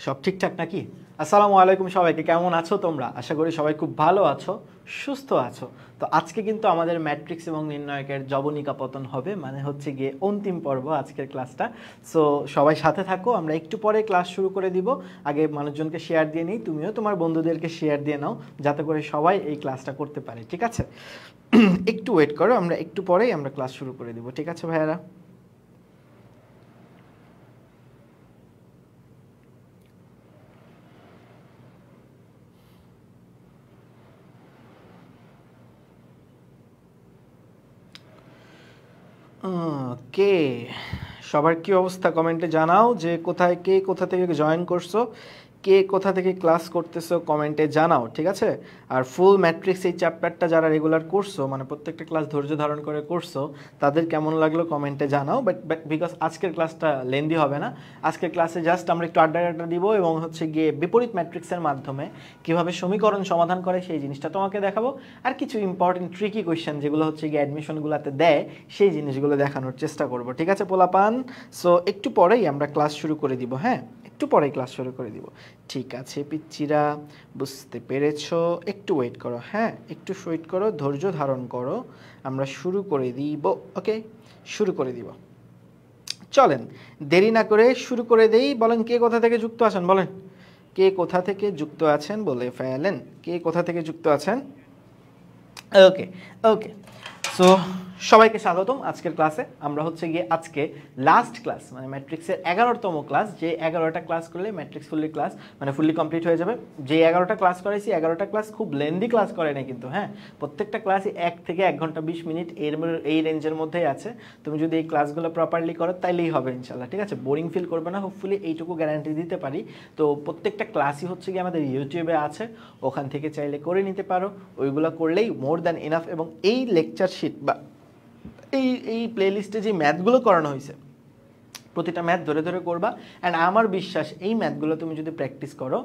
সব ঠিকঠাক নাকি? আসসালামু আলাইকুম সবাইকে, কেমন আছো তোমরা? আশা করি সবাই খুব ভালো আছো, সুস্থ আছো। তো আজকে কিন্তু আমাদের ম্যাট্রিক্স এবং নির্ণায়কের জবনিকা পতন হবে, মানে হচ্ছে গিয়ে অন্তিম পর্ব আজকের ক্লাসটা। সো সবাই সাথে থাকো, আমরা একটু পরে ক্লাস শুরু করে দিব। আগে মানুষজনকে শেয়ার দিয়ে নিই, তুমিও তোমার বন্ধুদেরকে শেয়ার দিয়ে নাও, যাতে করে সবাই এই ক্লাসটা করতে পারে, ঠিক আছে? একটু ওয়েট করো, আমরা একটু পরেই আমরা ক্লাস শুরু করে দিব, ঠিক আছে ভাইয়ারা? কে সবার কি অবস্থা কমেন্টে জানাও, যে কোথায় কে কোথা থেকে জয়েন করছো, কে কোথা থেকে ক্লাস করতেছো কমেন্টে জানাও, ঠিক আছে? আর ফুল ম্যাট্রিক্স এই চ্যাপ্টারটা যারা রেগুলার করছো, মানে প্রত্যেকটা ক্লাস ধৈর্য ধারণ করে করছো, তাদের কেমন লাগলো কমেন্টে জানাও। বাট বিকজ আজকের ক্লাসটা লেন্দি হবে না, আজকের ক্লাসে জাস্ট আমরা একটু আড্ডা দিব এবং হচ্ছে গিয়ে বিপরীত ম্যাট্রিক্সের মাধ্যমে কিভাবে সমীকরণ সমাধান করে সেই জিনিসটা তোমাকে দেখাবো। আর কিছু ইম্পর্টেন্ট ট্রিকি কোয়েশ্চেন যেগুলো হচ্ছে গিয়ে অ্যাডমিশনগুলোতে দেয়, সেই জিনিসগুলো দেখানোর চেষ্টা করব, ঠিক আছে পোলাপান? সো একটু পরেই আমরা ক্লাস শুরু করে দিব, হ্যাঁ, একটু পরেই ক্লাস শুরু করে দিব। ঠিক আছে পিচ্চিরা, বুঝতে পেরেছো? একটু ওয়েট করো, হ্যাঁ, একটু ওয়েট করো, ধৈর্য ধারণ করো, আমরা শুরু করে দিব। ওকে, শুরু করে দিব, চলেন দেরি না করে শুরু করে দেই। বলেন কে কোথা থেকে যুক্ত আছেন, বলেন কে কোথা থেকে যুক্ত আছেন, বলে ফেলেন কে কোথা থেকে যুক্ত আছেন। ওকে ওকে, সো সবাইকে স্বাগতম আজকের ক্লাসে। আমরা হচ্ছে গিয়ে আজকে লাস্ট ক্লাস, মানে ম্যাট্রিক্সের 11তম ক্লাস, যে 11টা ক্লাস করলে ম্যাট্রিক্স ফুললি ক্লাস মানে ফুললি কমপ্লিট হয়ে যাবে। যে 11টা ক্লাস করাইছি, 11টা ক্লাস খুব লেন্দি ক্লাস করে না কিন্তু, হ্যাঁ, প্রত্যেকটা ক্লাসই 1 থেকে 1 ঘন্টা 20 মিনিট এই রেঞ্জের মধ্যেই আছে। তুমি যদি এই ক্লাসগুলো প্রপারলি করো তাইলেই হবে ইনশাল্লাহ, ঠিক আছে? বোরিং ফিল করবে না, হোপফুলি এইটুকু গ্যারান্টি দিতে পারি। তো প্রত্যেকটা ক্লাসই হচ্ছে গিয়ে আমাদের ইউটিউবে আছে, ওখান থেকে চাইলে করে নিতে পারো, ওইগুলো করলেই মোর দ্যান এনাফ। এবং এই লেকচার শিট বা এই প্লেলিস্টে যে ম্যাথগুলো করানো হয়েছে, প্রতিটা ম্যাথ ধরে ধরে করবা। অ্যান্ড আমার বিশ্বাস এই ম্যাথগুলো তুমি যদি প্র্যাকটিস করো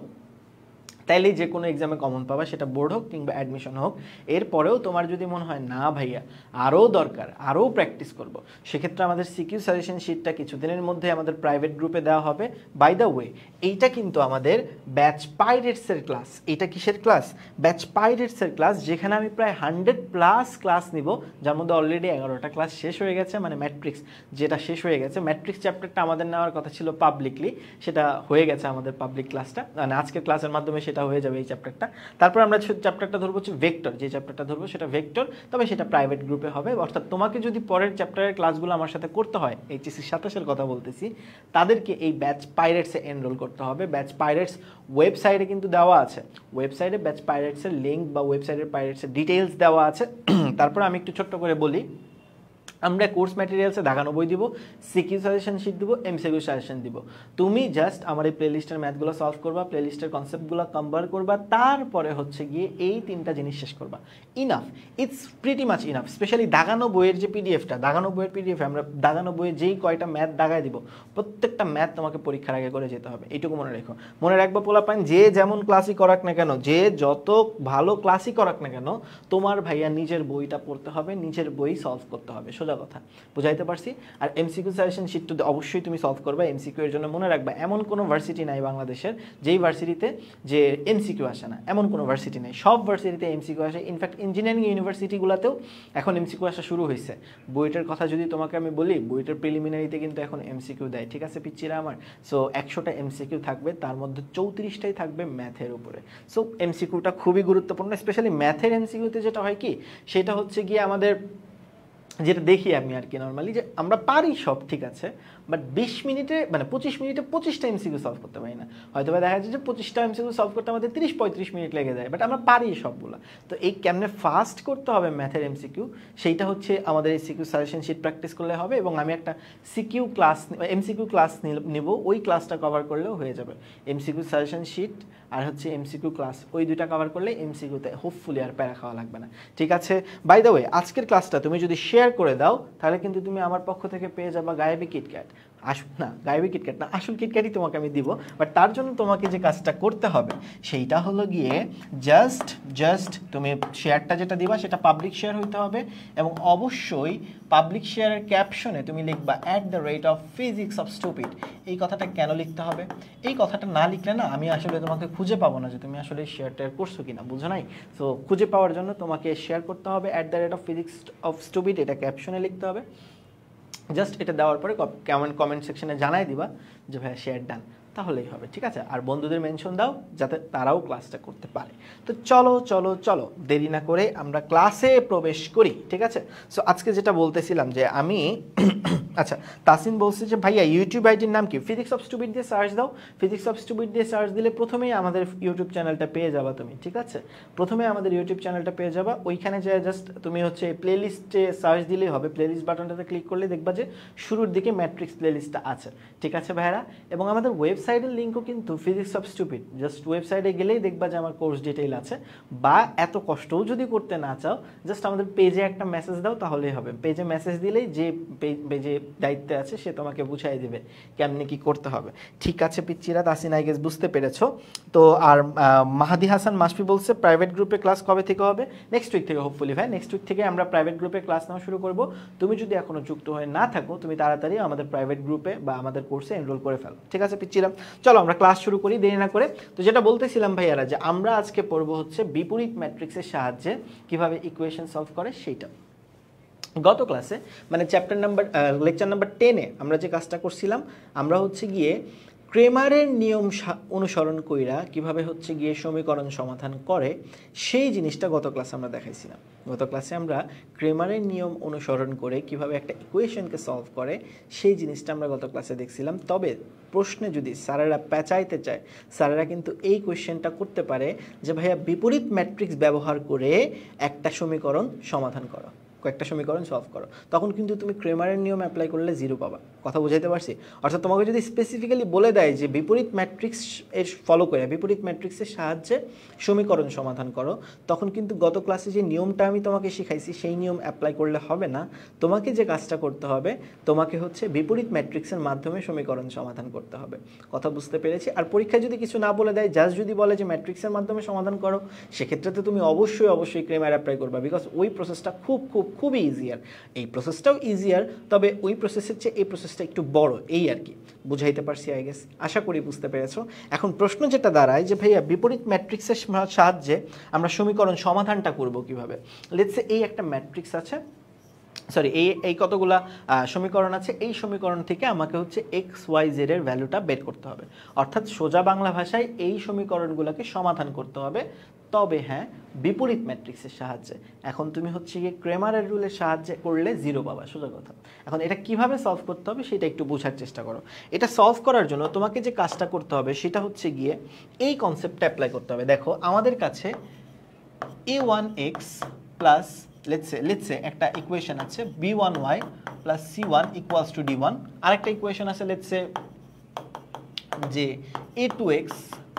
তাইলেই যে কোনো এক্সামে কমন পাবা, সেটা বোর্ড হোক কিংবা অ্যাডমিশন হোক। এরপরেও তোমার যদি মনে হয় না ভাইয়া আরও দরকার, আরও প্র্যাকটিস করব, সেক্ষেত্রে আমাদের সিকিউ সাজেশন শিটটা কিছুদিনের মধ্যে আমাদের প্রাইভেট গ্রুপে দেওয়া হবে। বাই দ্য ওয়ে, এইটা কিন্তু আমাদের ব্যাচ পাইরেটসের ক্লাস। এটা কিসের ক্লাস? ব্যাচ পাইরেটসের ক্লাস, যেখানে আমি প্রায় 100+ ক্লাস নিব, যার মধ্যে অলরেডি 11টা ক্লাস শেষ হয়ে গেছে, মানে ম্যাট্রিক্স যেটা শেষ হয়ে গেছে। ম্যাট্রিক্স চ্যাপ্টারটা আমাদের নেওয়ার কথা ছিল পাবলিকলি, সেটা হয়ে গেছে আমাদের পাবলিক ক্লাসটা, মানে আজকের ক্লাসের মাধ্যমে সেটা হয়ে যাবে এই চ্যাপ্টারটা। তারপর আমরা চ্যাপ্টারটা ধরবো হচ্ছে ভেক্টর, যে চ্যাপ্টারটা ধরবো সেটা ভেক্টর, তবে সেটা প্রাইভেট গ্রুপে হবে। অর্থাৎ তোমাকে যদি পরের চ্যাপ্টারের ক্লাসগুলো আমার সাথে করতে হয়, এইচএসসি 27-এর কথা বলতেছি, তাদেরকে এই ব্যাচ পাইরেটসে এনরোল করতে হবে। ব্যাচ পাইরেটস ওয়েবসাইটে কিন্তু দেওয়া আছে, ওয়েবসাইটে ব্যাচ পাইরেটসের লিঙ্ক বা ওয়েবসাইটের পাইরেটসের ডিটেইলস দেওয়া আছে। তারপর আমি একটু ছোট্ট করে বলি, আমরা কোর্স ম্যাটেরিয়ালসে দেখানো বই দিব, সিকিউ সাজেশন শিট দিব, এমসিকিউ সাজেশন দিব। তুমি জাস্ট আমার এই প্লেলিস্টের ম্যাথগুলো সলভ করবা, প্লেলিস্টের কনসেপ্টগুলো কম্বার করবা, তারপরে হচ্ছে গিয়ে এই 3টা জিনিস শেষ করবা। Enough, it's pretty much enough. Specially দাগানো বইয়ের যে পিডিএফটা, দাগানো বইয়ের পিডিএফে আমরা দাগানো বইয়ের যেই কয়টা ম্যাথ দাগায় দিব, প্রত্যেকটা ম্যাথ তোমাকে পরীক্ষার আগে করে যেতে হবে, এইটুকু মনে রেখো। মনে রাখবা পোলাপান, যে যেমন ক্লাসই করাক না কেন, যে যত ভালো ক্লাসই করাক না কেন, তোমার ভাইয়া নিজের বইটা পড়তে হবে, নিজের বই সলভ করতে হবে, সোজা কথা। বুঝাইতে পারছি? আর এমসিকিউ সাজেশন শিট তো অবশ্যই তুমি সলভ করবে। এমসিকিউ এর জন্য মনে রাখবা, এমন কোনো ভার্সিটি নাই বাংলাদেশের যেই ভার্সিটিতে যে এমসিকিউ আসে না, এমন কোনো ভার্সিটি নেই, সব ভার্সিটিতে এমসিকিউ আসে। ইনফ্যাক্ট ইঞ্জিনিয়ারিং ইউনিভার্সিটিগুলোতেও এখন এমসিকিউ আসা শুরু হয়েছে। বুয়েটের কথা যদি তোমাকে আমি বলি, বুয়েটের প্রিলিমিনারিতে কিন্তু এখন এমসিকিউ দেয়, ঠিক আছে পিচ্চিরা আমার? সো 100টা এমসিকিউ থাকবে, তার মধ্যে 34টাই থাকবে ম্যাথের উপরে। সো এমসিকিউটা খুবই গুরুত্বপূর্ণ। স্পেশালি ম্যাথের এমসিকিউতে যেটা হয় কি, সেটা হচ্ছে গিয়ে আমাদের যেটা দেখি আমি আর কি নর্মালি, যে আমরা পারি সব ঠিক আছে, বাট 20 মিনিটে মানে 25 মিনিটে 25টা এমসিকিউ সলভ করতে পারি না। হয়তো দেখা যায় যে 25টা এমসিকিউ সলভ করতে আমাদের 30-35 মিনিট লেগে যায়, বাট আমরা পারি সবগুলো। তো এই কেমনে ফাস্ট করতে হবে ম্যাথের এমসিকিউ, সেইটা হচ্ছে আমাদের এই সিকিউ সাজেশন শিট প্র্যাকটিস করলে হবে। এবং আমি একটা সিকিউ ক্লাস এমসিকিউ ক্লাস নিব, ওই ক্লাসটা কভার করলেও হয়ে যাবে। এমসিকিউ সাজেশন শিট আর হচ্ছে এমসিকিউ ক্লাস, ওই দুইটা কভার করলে এমসিকিউতে হোপফুলি আর প্যারা খাওয়া লাগবে না, ঠিক আছে? বাই দ্য ওয়ে, আজকের ক্লাসটা তুমি যদি শেয়ার করে দাও, তাহলে কিন্তু তুমি আমার পক্ষ থেকে পেয়ে যাবা গায়েবী কিটক্যাট। আসল না, গায়েবী কিটক্যাট না, আসল কিটক্যাটই তোমাকে আমি দিব। বাট তার জন্য তোমাকে যে কাজটা করতে হবে সেইটা হলো গিয়ে জাস্ট তুমি শেয়ারটা যেটা দিবা সেটা পাবলিক শেয়ার হইতে হবে, এবং অবশ্যই পাবলিক শেয়ারের ক্যাপশনে তুমি লিখবা @physicsofstupid। এই কথাটা কেন লিখতে হবে? এই কথাটা না লিখলে না আমি আসলে তোমাকে খুঁজে পাবো না যে তুমি আসলে শেয়ারটা করছো কিনা, বুঝো নাই? সো খুঁজে পাওয়ার জন্য তোমাকে শেয়ার করতে হবে @physicsofstupid, এটা ক্যাপশনে লিখতে হবে। জাস্ট এটা দেওয়ার পরে কমেন্ট সেকশনে জানাই দিবা যে ভাইয়া শেয়ার ডান, তাহলেই হবে, ঠিক আছে? আর বন্ধুদের মেনশন দাও যাতে তারাও ক্লাসটা করতে পারে। তো চলো দেরি না করে আমরা ক্লাসে প্রবেশ করি, ঠিক আছে? সো আজকে যেটা বলতেছিলাম যে আমি আচ্ছা, তাসিন বলছে যে ভাইয়া ইউটিউব আইডির নাম কি? ফিজিক্স অফ স্টুপিড দিয়ে সার্চ দাও। ফিজিক্স অফ স্টুপিড দিয়ে সার্চ দিলে প্রথমেই আমাদের ইউটিউব চ্যানেলটা পেয়ে যাবা তুমি, ঠিক আছে? প্রথমে আমাদের ইউটিউব চ্যানেলটা পেয়ে যাবা, ওইখানে যে জাস্ট তুমি হচ্ছে প্লেলিস্টে সার্চ দিলেই হবে। প্লেলিস্ট বাটনটাতে ক্লিক করলে দেখবা যে শুরুর দিকে ম্যাট্রিক্স প্লেলিস্টটা আছে, ঠিক আছে ভাইরা? এবং আমাদের ওয়েবসাইটের লিঙ্কও কিন্তু ফিজিক্স অফ স্টুপিড, জাস্ট ওয়েবসাইটে গেলেই দেখবা যে আমার কোর্স ডিটেইল আছে। বা এত কষ্টও যদি করতে না চাও, জাস্ট আমাদের পেজে একটা মেসেজ দাও তাহলেই হবে। পেজে মেসেজ দিলেই যে পেজে দায়িত্বে আছে সে তোমাকে বুঝাই দেবে কেমনি কি করতে হবে, ঠিক আছে পিচ্চিরা? তাসিন আই গেস বুঝতে পেরেছো তো। আর মাহাদি হাসান মাসফি বলছে প্রাইভেট গ্রুপে ক্লাস কবে থেকে হবে? নেক্সট উইক থেকে, হোপফুলি ভাই নেক্সট উইক থেকে আমরা প্রাইভেট গ্রুপে ক্লাস নেওয়া শুরু করব। তুমি যদি এখনো যুক্ত হয়ে না থাকো, তুমি তাড়াতাড়ি আমাদের প্রাইভেট গ্রুপে বা আমাদের কোর্সে এনরোল করে ফেলো, ঠিক আছে পিচ্চিরা? চলো আমরা ক্লাস শুরু করি দেরি না করে। তো যেটা বলতেছিলাম ভাইয়ারা, যে আমরা আজকে পড়বো হচ্ছে বিপরীত ম্যাট্রিক্সের সাহায্যে কিভাবে ইকুয়েশন সলভ করে সেইটা। গত ক্লাসে মানে লেকচার নাম্বার 10-এ আমরা যে কাজটা করছিলাম, আমরা হচ্ছে গিয়ে ক্রেমারের নিয়ম অনুসরণ কইরা কিভাবে হচ্ছে গিয়ে সমীকরণ সমাধান করে সেই জিনিসটা গত ক্লাসে আমরা দেখাইছিলাম। গত ক্লাসে আমরা ক্রেমারের নিয়ম অনুসরণ করে কিভাবে একটা ইকুয়েশনকে সলভ করে সেই জিনিসটা আমরা গত ক্লাসে দেখছিলাম। তবে প্রশ্নে যদি স্যারেরা পেঁচাইতে চায়, স্যারেরা কিন্তু এই কোয়েশ্চেনটা করতে পারে যে ভাইয়া বিপরীত ম্যাট্রিক্স ব্যবহার করে একটা সমীকরণ সমাধান করো, কয়েকটা সমীকরণ সলভ করো, তখন কিন্তু তুমি ক্রেমারের নিয়ম অ্যাপ্লাই করলে 0 পাবা। কথা বুঝাইতে পারছি? অর্থাৎ তোমাকে যদি স্পেসিফিক্যালি বলে দেয় যে বিপরীত ম্যাট্রিক্স এর ফলো করে বিপরীত ম্যাট্রিক্সের সাহায্যে সমীকরণ সমাধান করো, তখন কিন্তু গত ক্লাসে যে নিয়মটা আমি তোমাকে শিখাইছি সেই নিয়ম অ্যাপ্লাই করলে হবে না। তোমাকে যে কাজটা করতে হবে, তোমাকে হচ্ছে বিপরীত ম্যাট্রিক্সের মাধ্যমে সমীকরণ সমাধান করতে হবে। কথা বুঝতে পেরেছি? আর পরীক্ষায় যদি কিছু না বলে দেয়, জাস্ট যদি বলে যে ম্যাট্রিক্সের মাধ্যমে সমাধান করো, সেক্ষেত্রে তো তুমি অবশ্যই ক্রেমার অ্যাপ্লাই করবা, বিকজ ওই প্রসেসটা খুবই ইজিয়ার। এই প্রসেসটাও ইজিয়ার, তবে ওই প্রসেসের চেয়ে এই প্রসেসটা একটু বড়, এই আর কি। বুঝাইতে পারছি আই গেস? আশা করি বুঝতে পেরেছো। এখন প্রশ্ন যেটা দাঁড়ায় যে ভাইয়া বিপরীত ম্যাট্রিক্সের সাহায্যে আমরা সমীকরণ সমাধানটা করব কিভাবে? লেটস সে এই একটা ম্যাট্রিক্স আছে, সরি এই কতগুলা সমীকরণ আছে, এই সমীকরণ থেকে আমাকে হচ্ছে XYZ এর ভ্যালুটা বের করতে হবে। অর্থাৎ সোজা বাংলা ভাষায় এই সমীকরণগুলোকে সমাধান করতে হবে, তবে হ্যাঁ বিপরীত ম্যাট্রিক্সের সাহায্যে। এখন তুমি হচ্ছে গিয়ে ক্রেমারের রুলের সাহায্যে করলে 0 পাবা, সোজা কথা। এখন এটা কিভাবে সলভ করতে হবে সেটা একটু বোঝার চেষ্টা করো। এটা সলভ করার জন্য তোমাকে যে কাজটা করতে হবে সেটা হচ্ছে গিয়ে এই কনসেপ্টটা অ্যাপ্লাই করতে হবে। দেখো আমাদের কাছে a1x প্লাস let's say একটা ইকুয়েশন আছে b1y plus c1 equals to d1, আরেকটা ইকুয়েশন আছে let's say যে a2x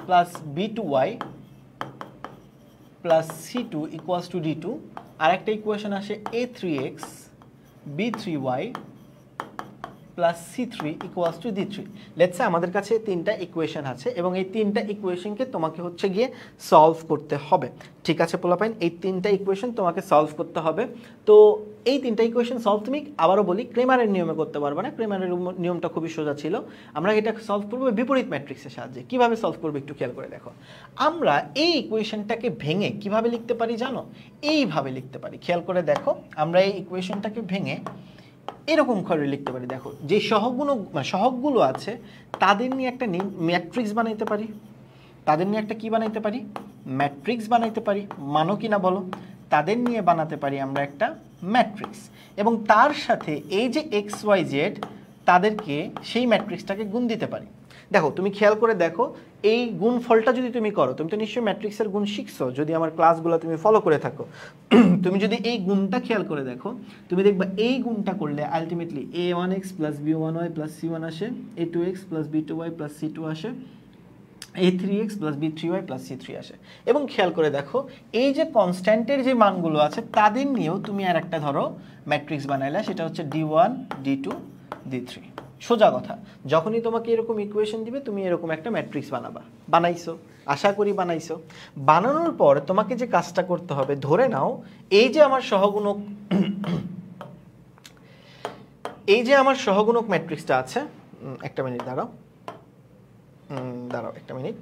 plus b2y plus c2 equals to d2, আরেকটা ইকুয়েশন আছে a3x b3y plus c3 equals to d3। Let's say আমাদের কাছে তিনটা ইকুয়েশন আছে এবং এই তিনটা ইকুয়েশনকে তোমাকে হচ্ছে গিয়ে সলভ করতে হবে, ঠিক আছে পোলাপাইন? এই তিনটা ইকুয়েশন তোমাকে সলভ করতে হবে। তো এই তিনটা ইকুয়েশন সলভ তুমি, আবারও বলি, ক্রেমারের নিয়মে করতে পারবে না। ক্রেমারের নিয়মটা খুবই সোজা ছিল। আমরা এটা সলভ করবো বিপরীত ম্যাট্রিক্সের সাহায্যে। কিভাবে সলভ করবো একটু খেয়াল করে দেখো। আমরা এই ইকুয়েশনটাকে ভেঙে কিভাবে লিখতে পারি জানো? এইভাবে লিখতে পারি। খেয়াল করে দেখো, আমরা এই ইকুয়েশনটাকে ভেঙে এরকম করে লিখতে পারি। দেখো যে সহগগুলো আছে তাদের নিয়ে একটা ম্যাট্রিক্স বানাইতে পারি, তাদের নিয়ে একটা কি বানাইতে পারি? ম্যাট্রিক্স বানাইতে পারি। মানো কি না বলো? তাদের নিয়ে বানাতে পারি আমরা একটা ম্যাট্রিক্স, এবং তার সাথে এই যে XYZ তাদেরকে সেই ম্যাট্রিক্সটাকে গুণ দিতে পারি। দেখো তুমি খেয়াল করে দেখো, এই গুণফলটা যদি তুমি করো, তুমি তো নিশ্চয়ই ম্যাট্রিক্সের গুণ শিখছো যদি আমার ক্লাসগুলো তুমি ফলো করে থাকো। তুমি যদি এই গুণটা খেয়াল করে দেখো, তুমি দেখবা এই গুণটা করলে ultimately a1x plus b1y plus c1 আসে, a2x plus b2y plus c2 আসে, a3x plus b3y plus c3 আসে। এবং খেয়াল করে দেখো এই যে কনস্ট্যান্টের যে মানগুলো আছে তাদের নিয়েও তুমি আর একটা ধরো ম্যাট্রিক্স বানাইলা, সেটা হচ্ছে d1 d2 d3। সোজা কথা, যখনই তোমাকে এরকম ইকুয়েশন দিবে তুমি এরকম একটা ম্যাট্রিক্স বানাইছো, আশা করি বানাইছো। বানানোর পর তোমাকে যে কাজটা করতে হবে, ধরে নাও এই যে আমার সহগুণক ম্যাট্রিক্সটা আছে, একটা মিনিট দাঁড়াও একটা মিনিট,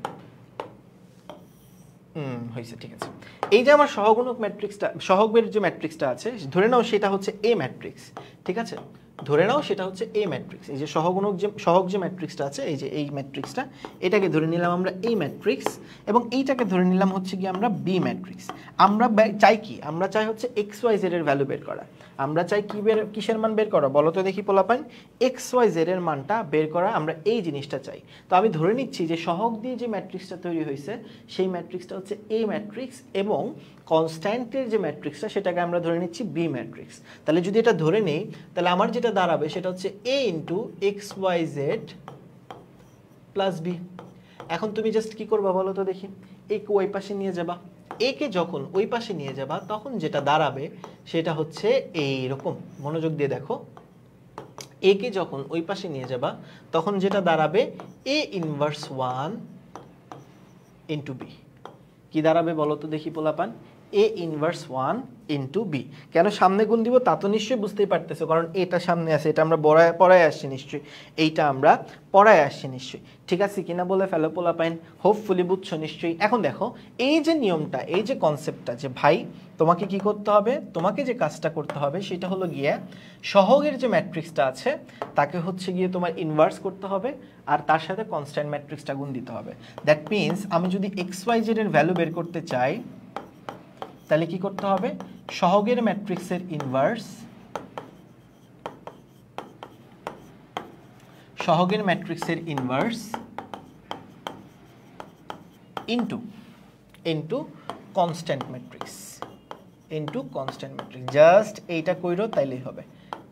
হয়েছে, ঠিক আছে। এই যে আমার সহগের যে ম্যাট্রিক্সটা আছে, ধরে নাও সেটা হচ্ছে এ ম্যাট্রিক্স, ঠিক আছে, ধরে নাও সেটা হচ্ছে এ ম্যাট্রিক্স। এই যে সহগ যে ম্যাট্রিক্সটা আছে, এই যে এই ম্যাট্রিক্সটা, এটাকে ধরে নিলাম আমরা এই ম্যাট্রিক্স, এবং এইটাকে ধরে নিলাম হচ্ছে কি আমরা বি ম্যাট্রিক্স। আমরা চাই কি, আমরা চাই হচ্ছে এক্স ওয়াই জেড এর ভ্যালু বের করা। আমরা চাই কিসের মান বের করা বলো তো দেখি পোলাপাইন? এক্স ওয়াই জেড এর মানটা বের করা, আমরা এই জিনিসটা চাই। তো আমি ধরে নিচ্ছি যে সহগ দিয়ে যে ম্যাট্রিক্সটা তৈরি হয়েছে সেই ম্যাট্রিক্সটা হচ্ছে এ ম্যাট্রিক্স, এবং কনস্ট্যান্টের যে ম্যাট্রিক্সটা সেটাকে আমরা ধরে নিচ্ছি বি ম্যাট্রিক্স। তাহলে যদি এটা ধরে নেই, তাহলে আমার যেটা দাঁড়াবে সেটা হচ্ছে A into X Y Z plus B. এখন তুমি জাস্ট কি করবা বলো তো দেখি? এ কে ওই পাশে নিয়ে যাবা, এ কে যখন ওই পাশে নিয়ে যাবা তখন যেটা দাঁড়াবে সেটা হচ্ছে এইরকম, মনোযোগ দিয়ে দেখো, এ কে যখন ওই পাশে নিয়ে যাবা তখন যেটা দাঁড়াবে এ ইনভার্স 1 ইন্টু বি। কি দাঁড়াবে বলো তো দেখি পোলাপান? A inverse 1 into B. কেন সামনে গুণ দিব তা তো নিশ্চয়ই বুঝতেই পারতেছো, কারণ এটা সামনে আছে, এটা আমরা পড়ায় আসছি নিশ্চয়ই, এইটা আমরা পড়ায় আসছি নিশ্চয়ই, ঠিক আছে কিনা বলে ফেলো পোলাপাইন? হোপফুলি বুঝছো নিশ্চয়ই। এখন দেখো এই যে নিয়মটা, এই যে কনসেপ্টটা, যে ভাই তোমাকে কি করতে হবে, তোমাকে যে কাজটা করতে হবে সেটা হলো গিয়ে সহগের যে ম্যাট্রিক্সটা আছে তাকে হচ্ছে গিয়ে তোমার ইনভার্স করতে হবে, আর তার সাথে কনস্ট্যান্ট ম্যাট্রিক্সটা গুণ দিতে হবে। দ্যাট মিনস আমি যদি এক্স ওয়াই জেড এর ভ্যালু বের করতে চাই তাহলে কি করতে হবে? সহগের ম্যাট্রিক্সের ইনভার্স, সহগের ম্যাট্রিক্সের inverse into constant matrix, just এইটা কইরো তাইলেই হবে,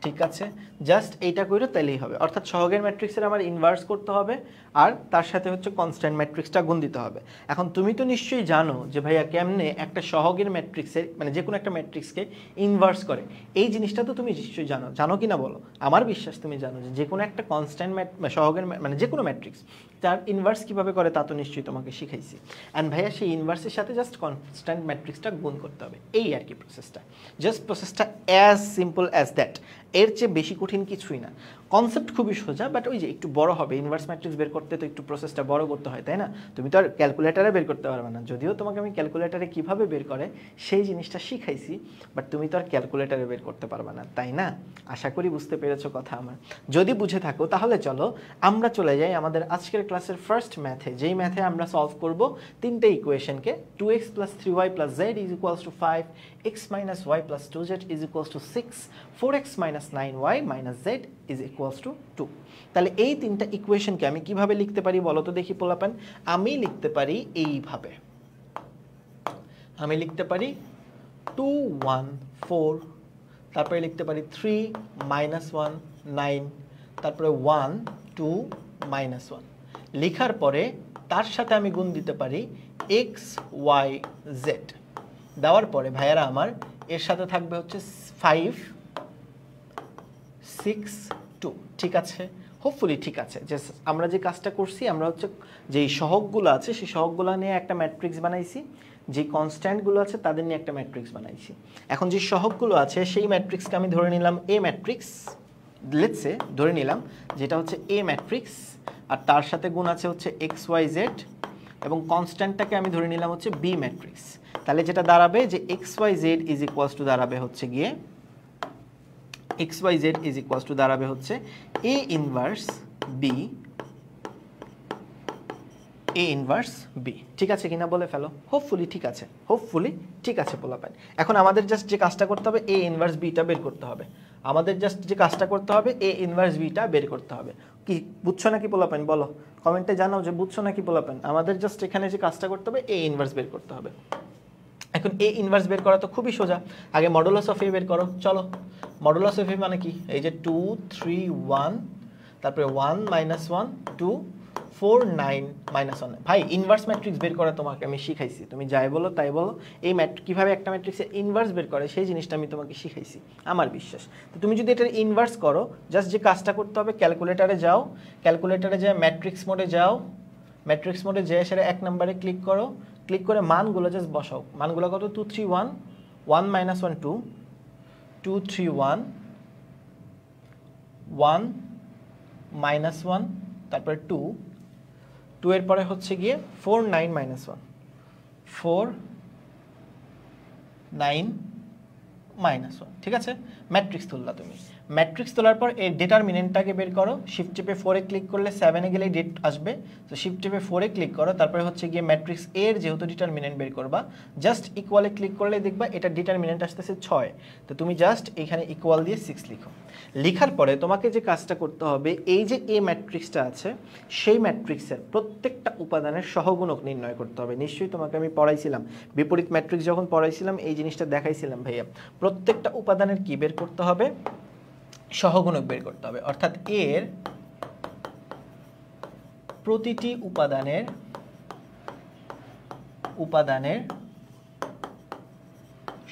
ঠিক আছে? জাস্ট এইটা কইরো তাইলেই হবে। অর্থাৎ সহগের ম্যাট্রিক্সের আমার ইনভার্স করতে হবে, আর তার সাথে হচ্ছে কনস্ট্যান্ট ম্যাট্রিক্সটা গুণ দিতে হবে। এখন তুমি তো নিশ্চয়ই জানো যে ভাইয়া কেমনে একটা সহগের ম্যাট্রিক্সের, মানে যে কোনো একটা ম্যাট্রিক্সকে ইনভার্স করে, এই জিনিসটা তো তুমি নিশ্চয়ই জানো কি না বলো? আমার বিশ্বাস তুমি জানো যে কোনো একটা কনস্ট্যান্ট সহগের মানে যে কোনো ম্যাট্রিক্স তার ইনভার্স কিভাবে করে তা তো নিশ্চয়ই তোমাকে শিখাইছি। অ্যান্ড ভাইয়া সেই ইনভার্সের সাথে জাস্ট কনস্ট্যান্ট ম্যাট্রিক্সটা গুণ করতে হবে, এই আর কি প্রসেসটা। জাস্ট প্রসেসটা অ্যাজ সিম্পল অ্যাজ দ্যাট, এর চেয়ে বেশি কঠিন কিছুই না। কনসেপ্ট খুবই সোজা, বাট ওই যে একটু বড় হবে, ইনভার্স ম্যাট্রিক্স বের করতে তো একটু প্রসেসটা বড় করতে হয়, তাই না? তুমি তো আর ক্যালকুলেটারে বের করতে পারবে না, যদিও তোমাকে আমি ক্যালকুলেটারে কিভাবে বের করে সেই জিনিসটা শিখাইছি, বাট তুমি তো আর ক্যালকুলেটারে বের করতে পারবে না, তাই না? আশা করি বুঝতে পেরেছো কথা আমার। যদি বুঝে থাকো তাহলে চলো আমরা চলে যাই আমাদের আজকের ক্লাসের ফার্স্ট ম্যাথে, যেই ম্যাথে আমরা সলভ করব তিনটে ইকুয়েশনকে। 2x + 3y + z = 5, x - y + 2z = 6, 4x - 9y - z = 2। তাহলে এই তিনটা ইকুয়েশনকে আমি কিভাবে লিখতে পারি বলো তো দেখি পোলাপান? আমি লিখতে পারি এইভাবে, আমি লিখতে পারি 2 1 4, তারপরে লিখতে পারি 3 - 1 9, তারপরে 1 2 - 1। লেখার পরে তার সাথে আমি গুণ দিতে পারি x y z, দেওয়ার পরে ভাইয়ারা আমার এর সাথে থাকবে হচ্ছে 5 6 2, ঠিক আছে? হোপফুলি ঠিক আছে। যে আমরা যে কাজটা করছি, আমরা হচ্ছে যেই সহগগুলো আছে সেই সহগগুলো নিয়ে একটা ম্যাট্রিক্স বানাইছি, যে কনস্ট্যান্টগুলো আছে তাদের নিয়ে একটা ম্যাট্রিক্স বানাইছি। এখন যে সহগগুলো আছে সেই ম্যাট্রিক্সকে আমি ধরে নিলাম এ ম্যাট্রিক্স, লেটস সে ধরে নিলাম যেটা হচ্ছে এ ম্যাট্রিক্স, আর তার সাথে গুণ আছে হচ্ছে এক্স ওয়াই জেড, এবং কনস্ট্যান্টটাকে আমি ধরে নিলাম হচ্ছে বি ম্যাট্রিক্স। তাহলে যেটা দাঁড়াবে যে এক্স ওয়াই জেড দাঁড়াবে হচ্ছে গিয়ে xyz দাঁড়াবে হচ্ছে a ইনভার্স b, ঠিক আছে কিনা বলে ফেলো? হোপফুলি ঠিক আছে, হোপফুলি ঠিক আছে পোলাপান। এখন আমাদের জাস্ট যে কাজটা করতে হবে a ইনভার্স bটা বের করতে হবে, আমাদের জাস্ট যে কাজটা করতে হবে a ইনভার্স bটা বের করতে হবে। কি বুঝছো নাকি পোলাপান? বলো কমেন্টে জানাও যে বুঝছো নাকি পোলাপান। আমাদের জাস্ট এখানে যে কাজটা করতে হবে a ইনভার্স বের করতে হবে। এখন a ইনভার্স বের করা তো খুবই সোজা, আগে মডুলাস অফ a বের করো। চলো, মডুলাস অফ a মানে কি? এই যে 2 3 1, তারপরে 1 - 1 2 4 9 -1। ভাই ইনভার্স ম্যাট্রিক্স বের করা তোমাকে আমি শিখাইছি, তুমি যাই বলো তাই বলো, এই কিভাবে একটা ম্যাট্রিক্সের ইনভার্স বের করে সেই জিনিসটা আমি তোমাকে শিখাইছি আমার বিশ্বাস। তো তুমি যদি এটার ইনভার্স করো, জাস্ট যে কাজটা করতে হবে, ক্যালকুলেটারে যাও, ক্যালকুলেটারে যাও ম্যাট্রিক্স মোডে যাও, ম্যাট্রিক্স মোডে যেয়ে সেটা 1 নম্বরে ক্লিক করো, ক্লিক করে মানগুলো জাস্ট বসাও। মানগুলো কত? 2 3 1, 1 -1 2, 2 3 1, 1 -1, তারপরে 2, 2 এর পরে হচ্ছে গিয়ে 4 9 -1, 4 9 -1। ঠিক আছে, ম্যাট্রিক্স তুললা তুমি। ম্যাট্রিক্স তোলার পর এই ডিটারমিনেন্টটাকে বের করো, শিফট টিপে 4 এ ক্লিক করলে 7 এ গেলেই ডেট আসবে। তো শিফট টিপে 4 এ ক্লিক করো, তারপরে হচ্ছে গিয়ে ম্যাট্রিক্স এর যেহেতু ডিটারমিনেন্ট বের করবা, জাস্ট ইকুয়ালে ক্লিক করলে দেখবা এটা ডিটারমিনেন্ট আসতেছে 6। তো তুমি জাস্ট এখানে ইকুয়াল দিয়ে 6 লিখো। লেখার পরে তোমাকে যে কাজটা করতে হবে, এই যে এ ম্যাট্রিক্সটা আছে সেই ম্যাট্রিক্সের প্রত্যেকটা উপাদানের সহগুণক নির্ণয় করতে হবে। নিশ্চয়ই তোমাকে আমি পড়াইছিলাম, বিপরীত ম্যাট্রিক্স যখন পড়াইছিলাম এই জিনিসটা দেখাইছিলাম ভাইয়া। প্রত্যেকটা উপাদানের কি বের করতে হবে? সহগুণক বের করতে হবে। অর্থাৎ এর প্রতিটি উপাদানের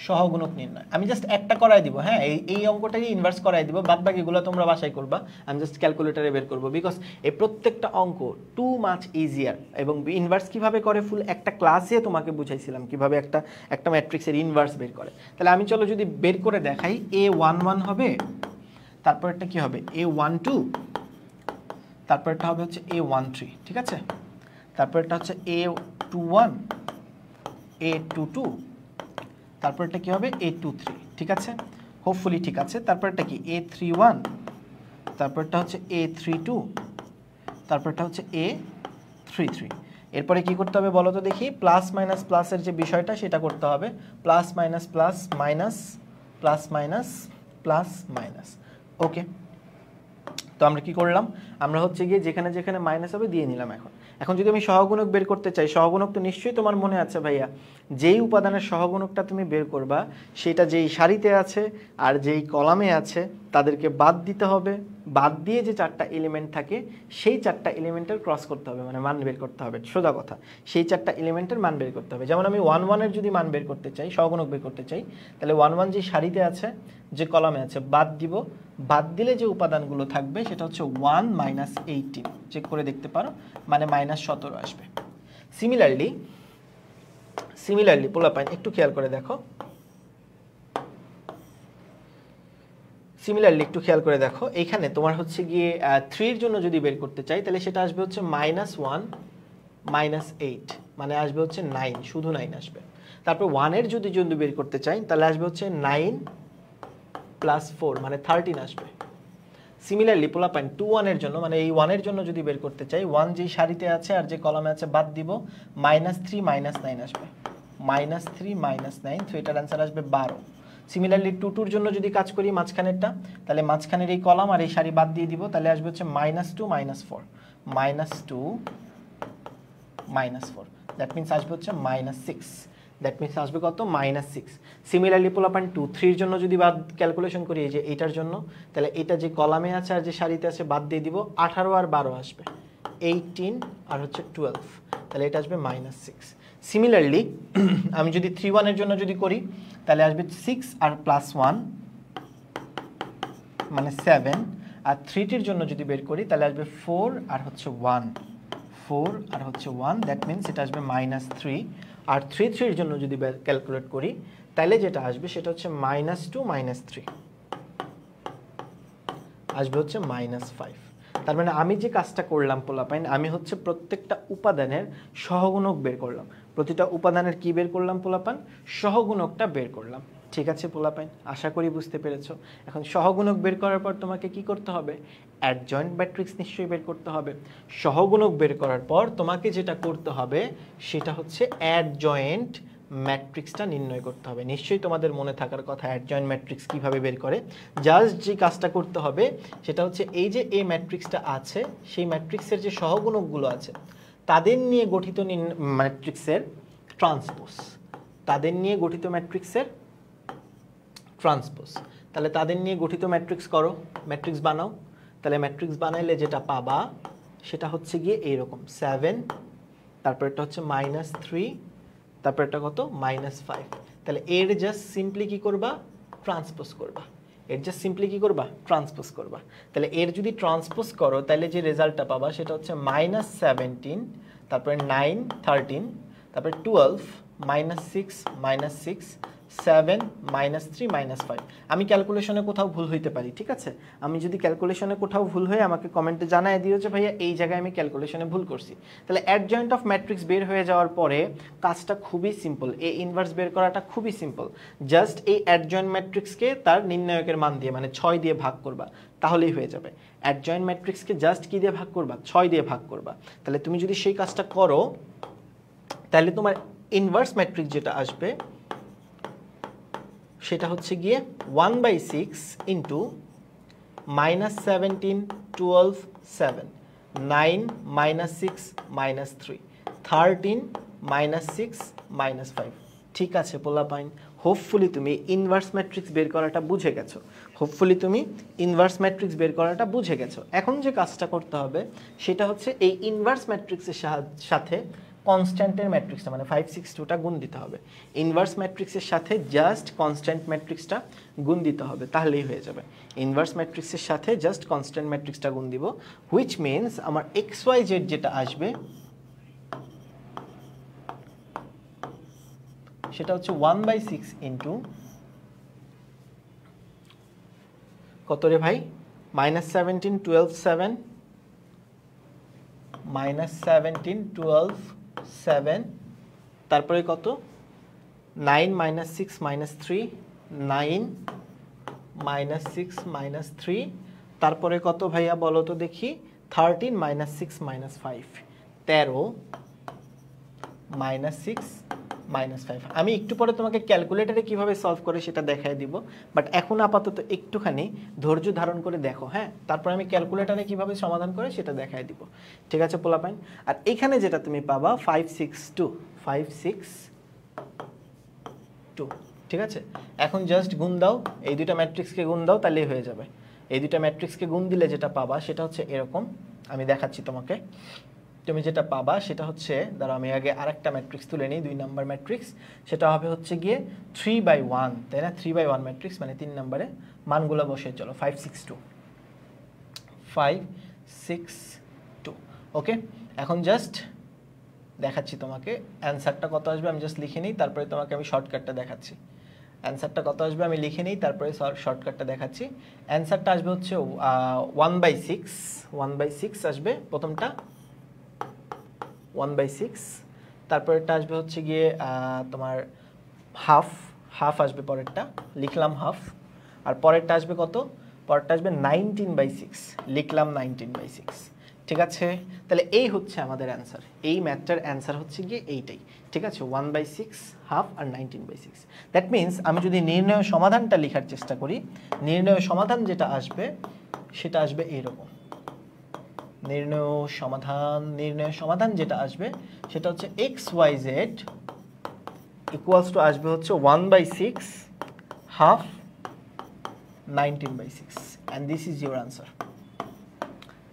সহগুণক নির্ণয়। আমি জাস্ট একটা করাই দিব, হ্যাঁ, এই অঙ্কটাকে ইনভার্স করাই দিব, বাদ বাকিগুলো তোমরা বাসায় করবা, আমি জাস্ট ক্যালকুলেটরে বের করব। বিকজ এই প্রত্যেকটা অঙ্ক টু মাচ ইজিয়ার। এবং ইনভার্স কিভাবে করে ফুল একটা ক্লাসে তোমাকে বুঝাইছিলাম কিভাবে একটা ম্যাট্রিক্সের ইনভার্স বের করে। তাহলে আমি চলো যদি বের করে দেখাই, A11 হবে, তারপরটা কি হবে A12, তারপরটা হবে হচ্ছে A13। ঠিক আছে, তারপরটা হচ্ছে A21, A22, তারপরটা কি হবে A23। ঠিক আছে, হোপফুলি ঠিক আছে। তারপরটা কি A31, তারপরটা হচ্ছে A32, তারপরটা হচ্ছে A33। এরপরে কি করতে হবে বলো তো দেখি? প্লাস মাইনাস প্লাসের যে বিষয়টা সেটা করতে হবে। Plus minus plus minus, plus minus plus minus. Okay, তো আমরা কি করলাম? আমরা হচ্ছে গিয়ে যেখানে যেখানে মাইনাস হবে দিয়ে নিলাম। এখন যদি আমি সহগুণক বের করতে চাই, সহগুণক তো নিশ্চয়ই তোমার মনে আছে ভাইয়া, যেই উপাদানের সহগুণকটা তুমি বের করবা সেটা যেই সারিতে আছে আর যেই কলামে আছে তাদেরকে বাদ দিতে হবে। বাদ দিয়ে যে 4টা এলিমেন্ট থাকে সেই 4টা এলিমেন্টের ক্রস করতে হবে, মানে মান বের করতে হবে। সোজা কথা, সেই 4টা এলিমেন্টের মান বের করতে হবে। যেমন আমি 1 1 এর যদি মান বের করতে চাই, সহগুণক বের করতে চাই, তাহলে 1 1 যে সারিতে আছে যে কলামে আছে বাদ দিব। বাদ দিলে যে উপাদানগুলো থাকবে সেটা হচ্ছে 1 - 18, চেক করে দেখতে পারো, মানে -17 আসবে। সিমিলারলি পোলাপাইন একটু খেয়াল করে দেখো, এইখানে তোমার হচ্ছে গিয়ে 3 এর জন্য যদি বের করতে চাই তাহলে সেটা আসবে হচ্ছে -1 -8, মানে আসবে হচ্ছে 9, শুধু 9 আসবে। তারপর 1 এর যদি বের করতে চাই তাহলে আসবে হচ্ছে 9 + 4, মানে 13 আসবে। সিমিলারলি পোলাপাইন 2 1 এর জন্য, মানে এই 1 এর জন্য যদি বের করতে চাই, 1 যেই সারিতে আছে আর যে কলামে আছে বাদ দিব, -3 -9 আসবে, -3 -9, তো এটার অ্যান্সার আসবে 12। সিমিলারলি 2 2 এর জন্য যদি কাজ করি মাঝখানেরটা, তাহলে মাঝখানের এই কলাম আর এই সারি বাদ দিয়ে দিব, তাহলে আসবে হচ্ছে -2 -4, -2 -4, দ্যাট মিন্স আসবে হচ্ছে -6, দ্যাট মিন্স আসবে কত? -6। সিমিলারলি পোলাপান 2 3 এর জন্য যদি বাদ ক্যালকুলেশন করি, এই যে এইটার জন্য, তাহলে এটা যে কলামে আছে আর যে সারিতে আছে বাদ দিয়ে দিব, 18 আর 12 আসবে, 18 আর হচ্ছে 12, তাহলে এটা আসবে -6। সিমিলারলি আমি যদি 3 1 এর জন্য যদি করি তাহলে আসবে 6 আর +1, মানে 7, আর 3 টির জন্য যদি বের করি তাহলে আসবে 4 আর হচ্ছে 1, 4 আর হচ্ছে 1, দ্যাট মিন্স এটা আসবে -3। আর 3 3 এর জন্য যদি ক্যালকুলেট করি তাহলে যেটা আসবে সেটা হচ্ছে -2 -3, আসবে হচ্ছে -5। তার মানে আমি যে কাজটা করলাম পোলাপাইন, আমি হচ্ছে প্রত্যেকটা উপাদানের সহগুণক বের করলাম। প্রতিটা উপাদানের কি বের করলাম পোলাপান? সহগুণকটা বের করলাম। ঠিক আছে পোলাপাইন, আশা করি বুঝতে পেরেছো। এখন সহগুণক বের করার পর তোমাকে কি করতে হবে? অ্যাডজয়েন্ট ম্যাট্রিক্স নিশ্চয়ই বের করতে হবে। সহগুণক বের করার পর তোমাকে যেটা করতে হবে সেটা হচ্ছে অ্যাডজয়েন্ট ম্যাট্রিক্সটা নির্ণয় করতে হবে। নিশ্চয়ই তোমাদের মনে থাকার কথা অ্যাডজয়েন্ট ম্যাট্রিক্স কিভাবে বের করে। জাস্ট যে কাজটা করতে হবে সেটা হচ্ছে এই যে এ ম্যাট্রিক্সটা আছে সেই ম্যাট্রিক্সের যে সহগুণকগুলো আছে তাদের নিয়ে গঠিত ম্যাট্রিক্সের ট্রান্সপোজ, তাদের নিয়ে গঠিত ম্যাট্রিক্সের ট্রান্সপোজ। তাহলে তাদের নিয়ে গঠিত ম্যাট্রিক্স করো, ম্যাট্রিক্স বানাও। তাহলে ম্যাট্রিক্স বানাইলে যেটা পাবা সেটা হচ্ছে গিয়ে এইরকম 7, তারপর এটা হচ্ছে -3, তারপর এটা কত -5। তাহলে এর জাস্ট সিম্পলি কি করবা, ট্রান্সপোজ করবা। এর জাস্ট সিম্পলি কি করবা, ট্রান্সপোজ করবা। তাহলে এর যদি ট্রান্সপোজ করো তাহলে যে রেজাল্টটা পাবা সেটা হচ্ছে -17, তারপরে 9, 13, তারপরে 12, -6, -6, 7, -3, -5। আমি ক্যালকুলেশনে কোথাও ভুল হইতে পারি, ঠিক আছে? আমি যদি ক্যালকুলেশনে কোথাও ভুল হয়ে আমাকে কমেন্টে জানায় দিও যে ভাইয়া এই জায়গায় আমি ক্যালকুলেশনে ভুল করছি। তাহলে অ্যাডজয়েন্ট অফ ম্যাট্রিক্স বের হয়ে যাওয়ার পরে কাজটা খুবই সিম্পল, এ ইনভার্স বের করাটা খুবই সিম্পল। জাস্ট এই অ্যাডজয়েন্ট ম্যাট্রিক্সকে তার নির্ণায়কের মান দিয়ে মানে 6 দিয়ে ভাগ করবা, তাহলেই হয়ে যাবে। অ্যাডজয়েন্ট ম্যাট্রিক্সকে জাস্ট কি দিয়ে ভাগ করবা, 6 দিয়ে ভাগ করবা। তাহলে তুমি যদি সেই কাজটা করো তাহলে তোমার ইনভার্স ম্যাট্রিক্স যেটা আসবে সেটা হচ্ছে গিয়ে 1/6 ইন্টু -17, 12, 7, 9, -6, -3, 13, -6, -5। ঠিক আছে পোলাপাইন, হোপফুলি তুমি ইনভার্স ম্যাট্রিক্স বের করাটা বুঝে গেছো। হোপফুলি তুমি ইনভার্স ম্যাট্রিক্স বের করাটা বুঝে গেছো। এখন যে কাজটা করতে হবে সেটা হচ্ছে এই ইনভার্স ম্যাট্রিক্সের সাথে কনস্ট্যান্টের ম্যাট্রিক্সটা মানে 562টা গুণ দিতে হবে। ইনভার্স ম্যাট্রিক্সের সাথে জাস্ট কনস্ট্যান্ট ম্যাট্রিক্সটা গুণ দিতে হবে, তাহলেই হয়ে যাবে। ইনভার্স ম্যাট্রিক্সের সাথে জাস্ট কনস্ট্যান্ট ম্যাট্রিক্সটা গুণ দিব, হুইচ মিনস আমার XYZ যেটা আসবে সেটা হচ্ছে 1/6 ইন্টু কত রে ভাই, -17, 12, 7, -17, 12, 7, তারপরে কত 9, -6, -3, 9, -6, -3, তারপরে কত ভাইয়া বলো তো দেখি 13, -6, -5, 13, -6, -5। আমি একটু পরে তোমাকে ক্যালকুলেটরে কিভাবে সলভ করে সেটা দেখাই দিব, বাট এখন আপাতত একটুখানি ধৈর্য ধারণ করে দেখো, হ্যাঁ? তারপর আমি ক্যালকুলেটরে কিভাবে সমাধান করে সেটা দেখাই দিব, ঠিক আছে পোলাপাইন? আর এখানে যেটা তুমি পাবা 562, 562, ঠিক আছে? এখন জাস্ট গুণ দাও, এই দুইটা ম্যাট্রিক্সকে গুণ দাও, তাহলেই হয়ে যাবে। এই দুইটা ম্যাট্রিক্সকে গুণ দিলে যেটা পাবা সেটা হচ্ছে এরকম, আমি দেখাচ্ছি তোমাকে। তুমি যেটা পাবা সেটা হচ্ছে, ধরো আমি আগে আরেকটা ম্যাট্রিক্স তুলে নিই, 2 নম্বর ম্যাট্রিক্স। সেটা হবে হচ্ছে গিয়ে 3/1, তাই না? 3/1 ম্যাট্রিক্স মানে 3 নম্বরে মানগুলো বসে চলো 562, 562, ওকে? এখন জাস্ট দেখাচ্ছি তোমাকে অ্যান্সারটা কত আসবে, আমি জাস্ট লিখে নিই, তারপরে তোমাকে আমি শর্টকাটটা দেখাচ্ছি। অ্যান্সারটা কত আসবে আমি লিখে নিই, তারপরে শর্টকাটটা দেখাচ্ছি। অ্যান্সারটা আসবে হচ্ছে 1/6 আসবে প্রথমটা, 1/6, তারপরেরটা আসবে হচ্ছে গিয়ে তোমার হাফ আসবে, পরেরটা লিখলাম হাফ। আর পরেরটা আসবে কত, পরেরটা আসবে 19/6, লিখলাম 19/6, ঠিক আছে? তাহলে এই হচ্ছে আমাদের অ্যান্সার, এই ম্যাথটার অ্যান্সার হচ্ছে গিয়ে এইটাই, ঠিক আছে? 1/6, হাফ আর 19/6। দ্যাট মিনস আমি যদি নির্ণয় সমাধানটা লেখার চেষ্টা করি, নির্ণয় সমাধান যেটা আসবে সেটা আসবে এইরকম। নির্ণয় সমাধান যেটা আসবে সেটা হচ্ছে XYZ ইকুয়ালস টু আসবে হচ্ছে 1/6, half, 19/6, and this is your answer.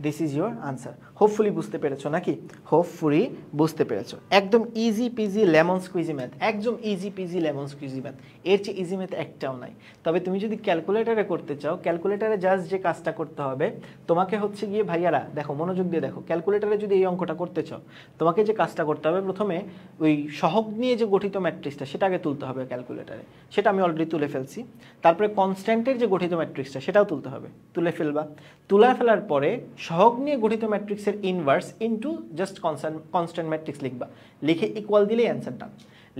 This is your answer. Hopefully বুঝতে পেরেছো নাকি? হোপফুলি বুঝতে পেরেছো। একদম easy peasy lemon squeezy math, একদম easy peasy lemon squeezy math. এর চেয়ে ইজি ম্যাথ একটাও নাই। তবে তুমি যদি ক্যালকুলেটারে করতে চাও, ক্যালকুলেটারে জাস্ট যে কাজটা করতে হবে তোমাকে হচ্ছে গিয়ে ভাইয়ারা দেখো, মনোযোগ দিয়ে দেখো, ক্যালকুলেটারে যদি এই অঙ্কটা করতে চাও তোমাকে যে কাজটা করতে হবে, প্রথমে ওই সহগ নিয়ে যে গঠিত ম্যাট্রিক্সটা সেটা আগে তুলতে হবে ক্যালকুলেটারে, সেটা আমি অলরেডি তুলে ফেলছি। তারপরে কনস্ট্যান্টের যে গঠিত ম্যাট্রিক্সটা সেটাও তুলতে হবে, তুলে ফেলবা। তুলে ফেলার পরে সহগ নিয়ে গঠিত ম্যাট্রিক্সের inverse into just constant matrix লিখবা, লিখে ইকুয়াল দিলেই অ্যান্সার ডান,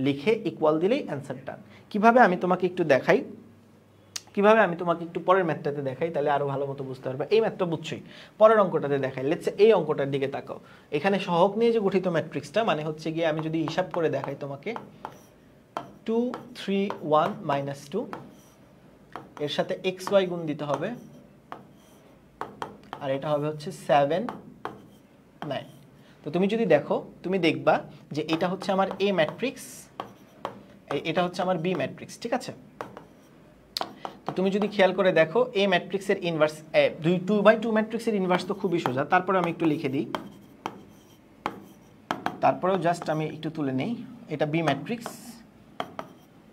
লিখে ইকুয়াল দিলেই অ্যান্সার ডান। কিভাবে আমি তোমাকে একটু দেখাই, কিভাবে আমি তোমাকে একটু পরের ম্যাথটাতে দেখাই, তাহলে আরো ভালো মতো বুঝতে পারবে। এই ম্যাথটা বুঝছোই, পরের অঙ্কটাতে দেখাই। লেটস সে এই অঙ্কটার দিকে তাকাও। এখানে সহগ নিয়ে যে গঠিত ম্যাট্রিক্সটা মানে হচ্ছে গিয়ে, আমি যদি হিসাব করে দেখাই তোমাকে, 2, 3, 1, -2, এর সাথে xy গুণ দিতে হবে, আর এটা হবে হচ্ছে 7, 9। তো তুমি যদি দেখো, তুমি দেখবা যে এটা হচ্ছে আমার A ম্যাট্রিক্স, এটা হচ্ছে আমার B ম্যাট্রিক্স, ঠিক আছে? তো তুমি যদি খেয়াল করে দেখো এ ম্যাট্রিক্সের ইনভার্স 2/2 ম্যাট্রিক্সের ইনভার্স তো খুবই সোজা। তারপরে আমি একটু লিখে দিই, তারপরেও জাস্ট আমি একটু তুলে নেই, এটা বি ম্যাট্রিক্স,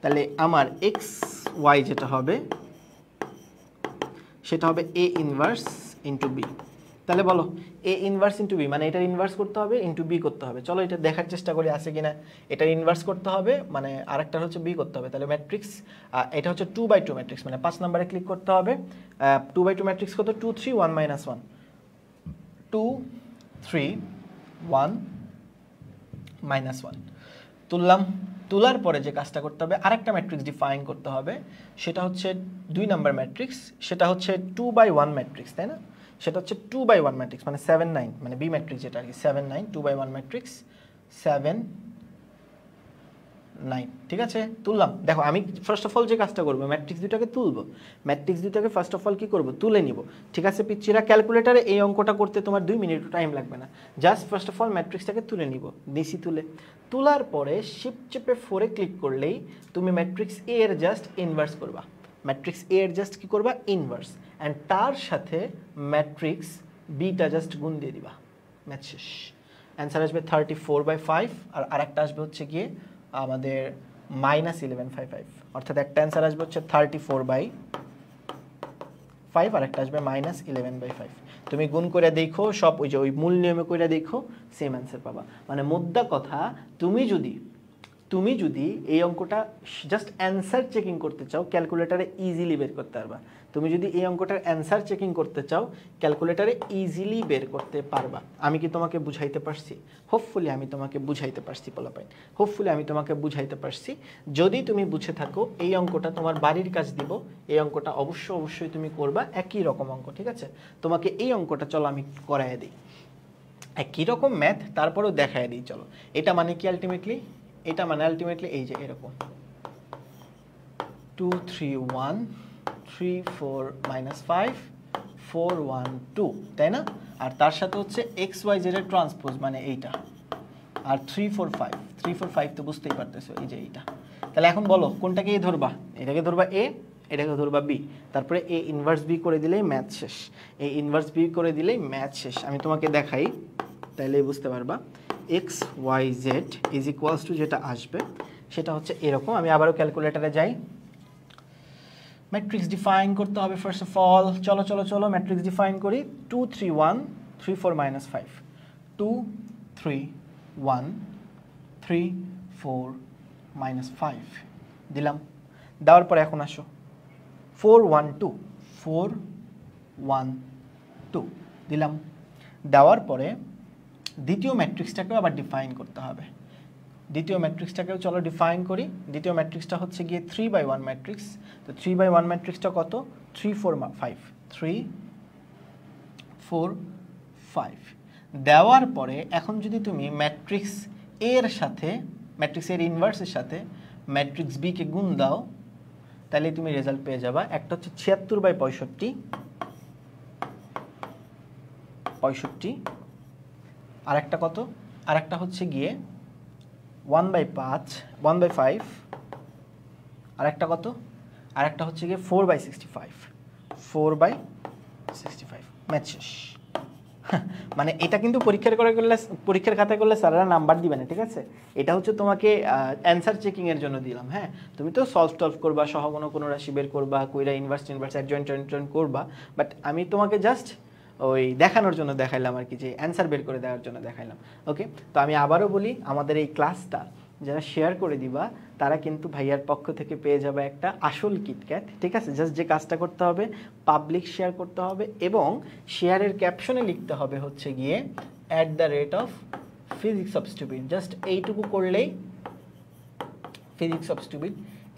তাহলে আমার এক্স ওয়াই যেটা হবে সেটা হবে এ ইনভার্স ইন্টু বি। তাহলে বলো এ ইনভার্স ইন্টু বি মানে এটার ইনভার্স করতে হবে ইন্টু বি করতে হবে। চলো এটা দেখার চেষ্টা করি আছে কিনা। এটার ইনভার্স করতে হবে মানে আরেকটা হচ্ছে বি করতে হবে। তাহলে ম্যাট্রিক্স এটা হচ্ছে 2/2 ম্যাট্রিক্স মানে 5 নম্বরে ক্লিক করতে হবে। 2/2 ম্যাট্রিক্স কত? 2 3 1 - 1 2 3 1 -1 তুললাম। তোলার পরে যে কাজটা করতে হবে আরেকটা ম্যাট্রিক্স ডিফাইন করতে হবে, সেটা হচ্ছে 2 নাম্বার ম্যাট্রিক্স, সেটা হচ্ছে 2/1 ম্যাট্রিক্স, তাই না? সেটা হচ্ছে 2/1 ম্যাট্রিক্স মানে 7 9 মানে বি ম্যাট্রিক্স যেটা আর কি 7 9 2/1 ম্যাট্রিক্স 7 9। ঠিক আছে, তুললাম। দেখো আমি ফার্স্ট অফ অল যে কাজটা করবো ম্যাট্রিক্স দুটাকে তুলবো, ম্যাট্রিক্স দুটাকে ফার্স্ট অফ অল কি করবো তুলে নিব। ঠিক আছে পিচ্চিরা, ক্যালকুলেটারে এই অঙ্কটা করতে তোমার 2 মিনিট টাইম লাগবে না, জাস্ট ফার্স্ট অফ অল ম্যাট্রিক্সটাকে তুলে নিব। নিচি তোলার পরে শিফট চেপে 4 এ ক্লিক করলেই তুমি ম্যাট্রিক্স এ এর জাস্ট ইনভার্স করবা। ম্যাট্রিক্স এ এর জাস্ট কি করবা ইনভার্স, অ্যান্ড তার সাথে ম্যাট্রিক্স বিটা জাস্ট গুণ দিয়ে দিবা, ম্যাথ শেষ। অ্যান্সার আসবে 34/5 আর আরেকটা আসবে হচ্ছে গিয়ে আমাদের -11/5, অর্থাৎ একটা অ্যান্সার আসবে হচ্ছে 34/5 আর একটা আসবে -11/5। তুমি গুণ করে দেখো সব ওই মূল নিয়মে করে দেখো, সেম অ্যান্সার পাবা। মানে মোদ্দা কথা তুমি যদি এই অঙ্কটা জাস্ট অ্যান্সার চেকিং করতে চাও ক্যালকুলেটারে ইজিলি বের করতে পারবা। তুমি যদি এই অঙ্কটার অ্যান্সার চেকিং করতে চাও ক্যালকুলেটারে ইজিলি বের করতে পারবা। আমি কি তোমাকে বুঝাইতে পারছি? হোপফুলি আমি তোমাকে বুঝাইতে পারছি পোলাপাইন, হোপফুলি আমি তোমাকে বুঝাইতে পারছি। যদি তুমি বুঝে থাকো এই অঙ্কটা তোমার বাড়ির কাজ দিব, এই অঙ্কটা অবশ্যই তুমি করবা, একই রকম অঙ্ক। ঠিক আছে, তোমাকে এই অঙ্কটা চলো আমি করাই দিই, একই রকম ম্যাথ তারপরেও দেখাই দিই। চলো এটা মানে কি আলটিমেটলি, এটা মানে আলটিমেটলি এই যে এরকম 2 3 1 3 4 -5 4 1 2, তাই না? আর তার সাথে হচ্ছে এক্স ওয়াই জেড এর ট্রান্সপোজ মানে এইটা, আর 3 4 5 তো বুঝতেই পারতেছো এই যে এইটা। তাহলে এখন বলো কোনটাকে ধরবা? এটাকে ধরবা এ, এটাকে ধরবা বি, তারপরে এ ইনভার্স বি করে দিলেই ম্যাথ শেষ। এ ইনভার্স বি করে দিলেই ম্যাথ শেষ। আমি তোমাকে দেখাই তাইলেই বুঝতে পারবা। X Y Z is equals to যেটা আসবে সেটা হচ্ছে এরকম। আমি আবারও ক্যালকুলেটারে যাই, ম্যাট্রিক্স ডিফাইন করতে হবে ফার্স্ট অফ অল। চলো ম্যাট্রিক্স ডিফাইন করি। 2 3 1 3 4 -5 2 3 1 3 4 -5 দিলাম। দেওয়ার পরে এখন আসো 4 1 2 4 1 2 দিলাম। দেওয়ার পরে দ্বিতীয় ম্যাট্রিক্সটাকেও আবার ডিফাইন করতে হবে। দ্বিতীয় ম্যাট্রিক্সটাকেও চলো ডিফাইন করি। দ্বিতীয় ম্যাট্রিক্সটা হচ্ছে গিয়ে 3/1 ম্যাট্রিক্স। তো 3/1 ম্যাট্রিক্সটা কত? 3 4 5 3 4 5 দেওয়ার পরে এখন যদি তুমি ম্যাট্রিক্স এর সাথে ম্যাট্রিক্স এর ইনভার্সের সাথে ম্যাট্রিক্স বি কে গুণ দাও তাহলে তুমি রেজাল্ট পেয়ে যাবা। একটা হচ্ছে 76/65 আরেকটা কত? আরেকটা হচ্ছে গিয়ে 1/5 আরেকটা কত? আরেকটা হচ্ছে গিয়ে 4/65 ম্যাথ শেষ। মানে এটা কিন্তু পরীক্ষার খাতায় করলে স্যারেরা নাম্বার দিবে না, ঠিক আছে? এটা হচ্ছে তোমাকে অ্যান্সার চেকিং এর জন্য দিলাম। হ্যাঁ, তুমি তো সলভ করবা, সহগুণ কোনো রাশি বের করবা, কইরা ইনভার্স অ্যাডজয়েন্ট করবা, বাট আমি তোমাকে জাস্ট ওই দেখানোর জন্য দেখাইলাম আর কি, যে অ্যান্সার বের করে দেওয়ার জন্য দেখাইলাম। ওকে, তো আমি আবারও বলি, আমাদের এই ক্লাসটা যারা শেয়ার করে দিবা তারা কিন্তু ভাইয়ার পক্ষ থেকে পেয়ে যাবে একটা আসল কিটক্যাট। ঠিক আছে, জাস্ট যে কাজটা করতে হবে পাবলিক শেয়ার করতে হবে এবং শেয়ারের ক্যাপশনে লিখতে হবে হচ্ছে গিয়ে @physicsofstupid। জাস্ট এইটুকু করলেই physicsofstupid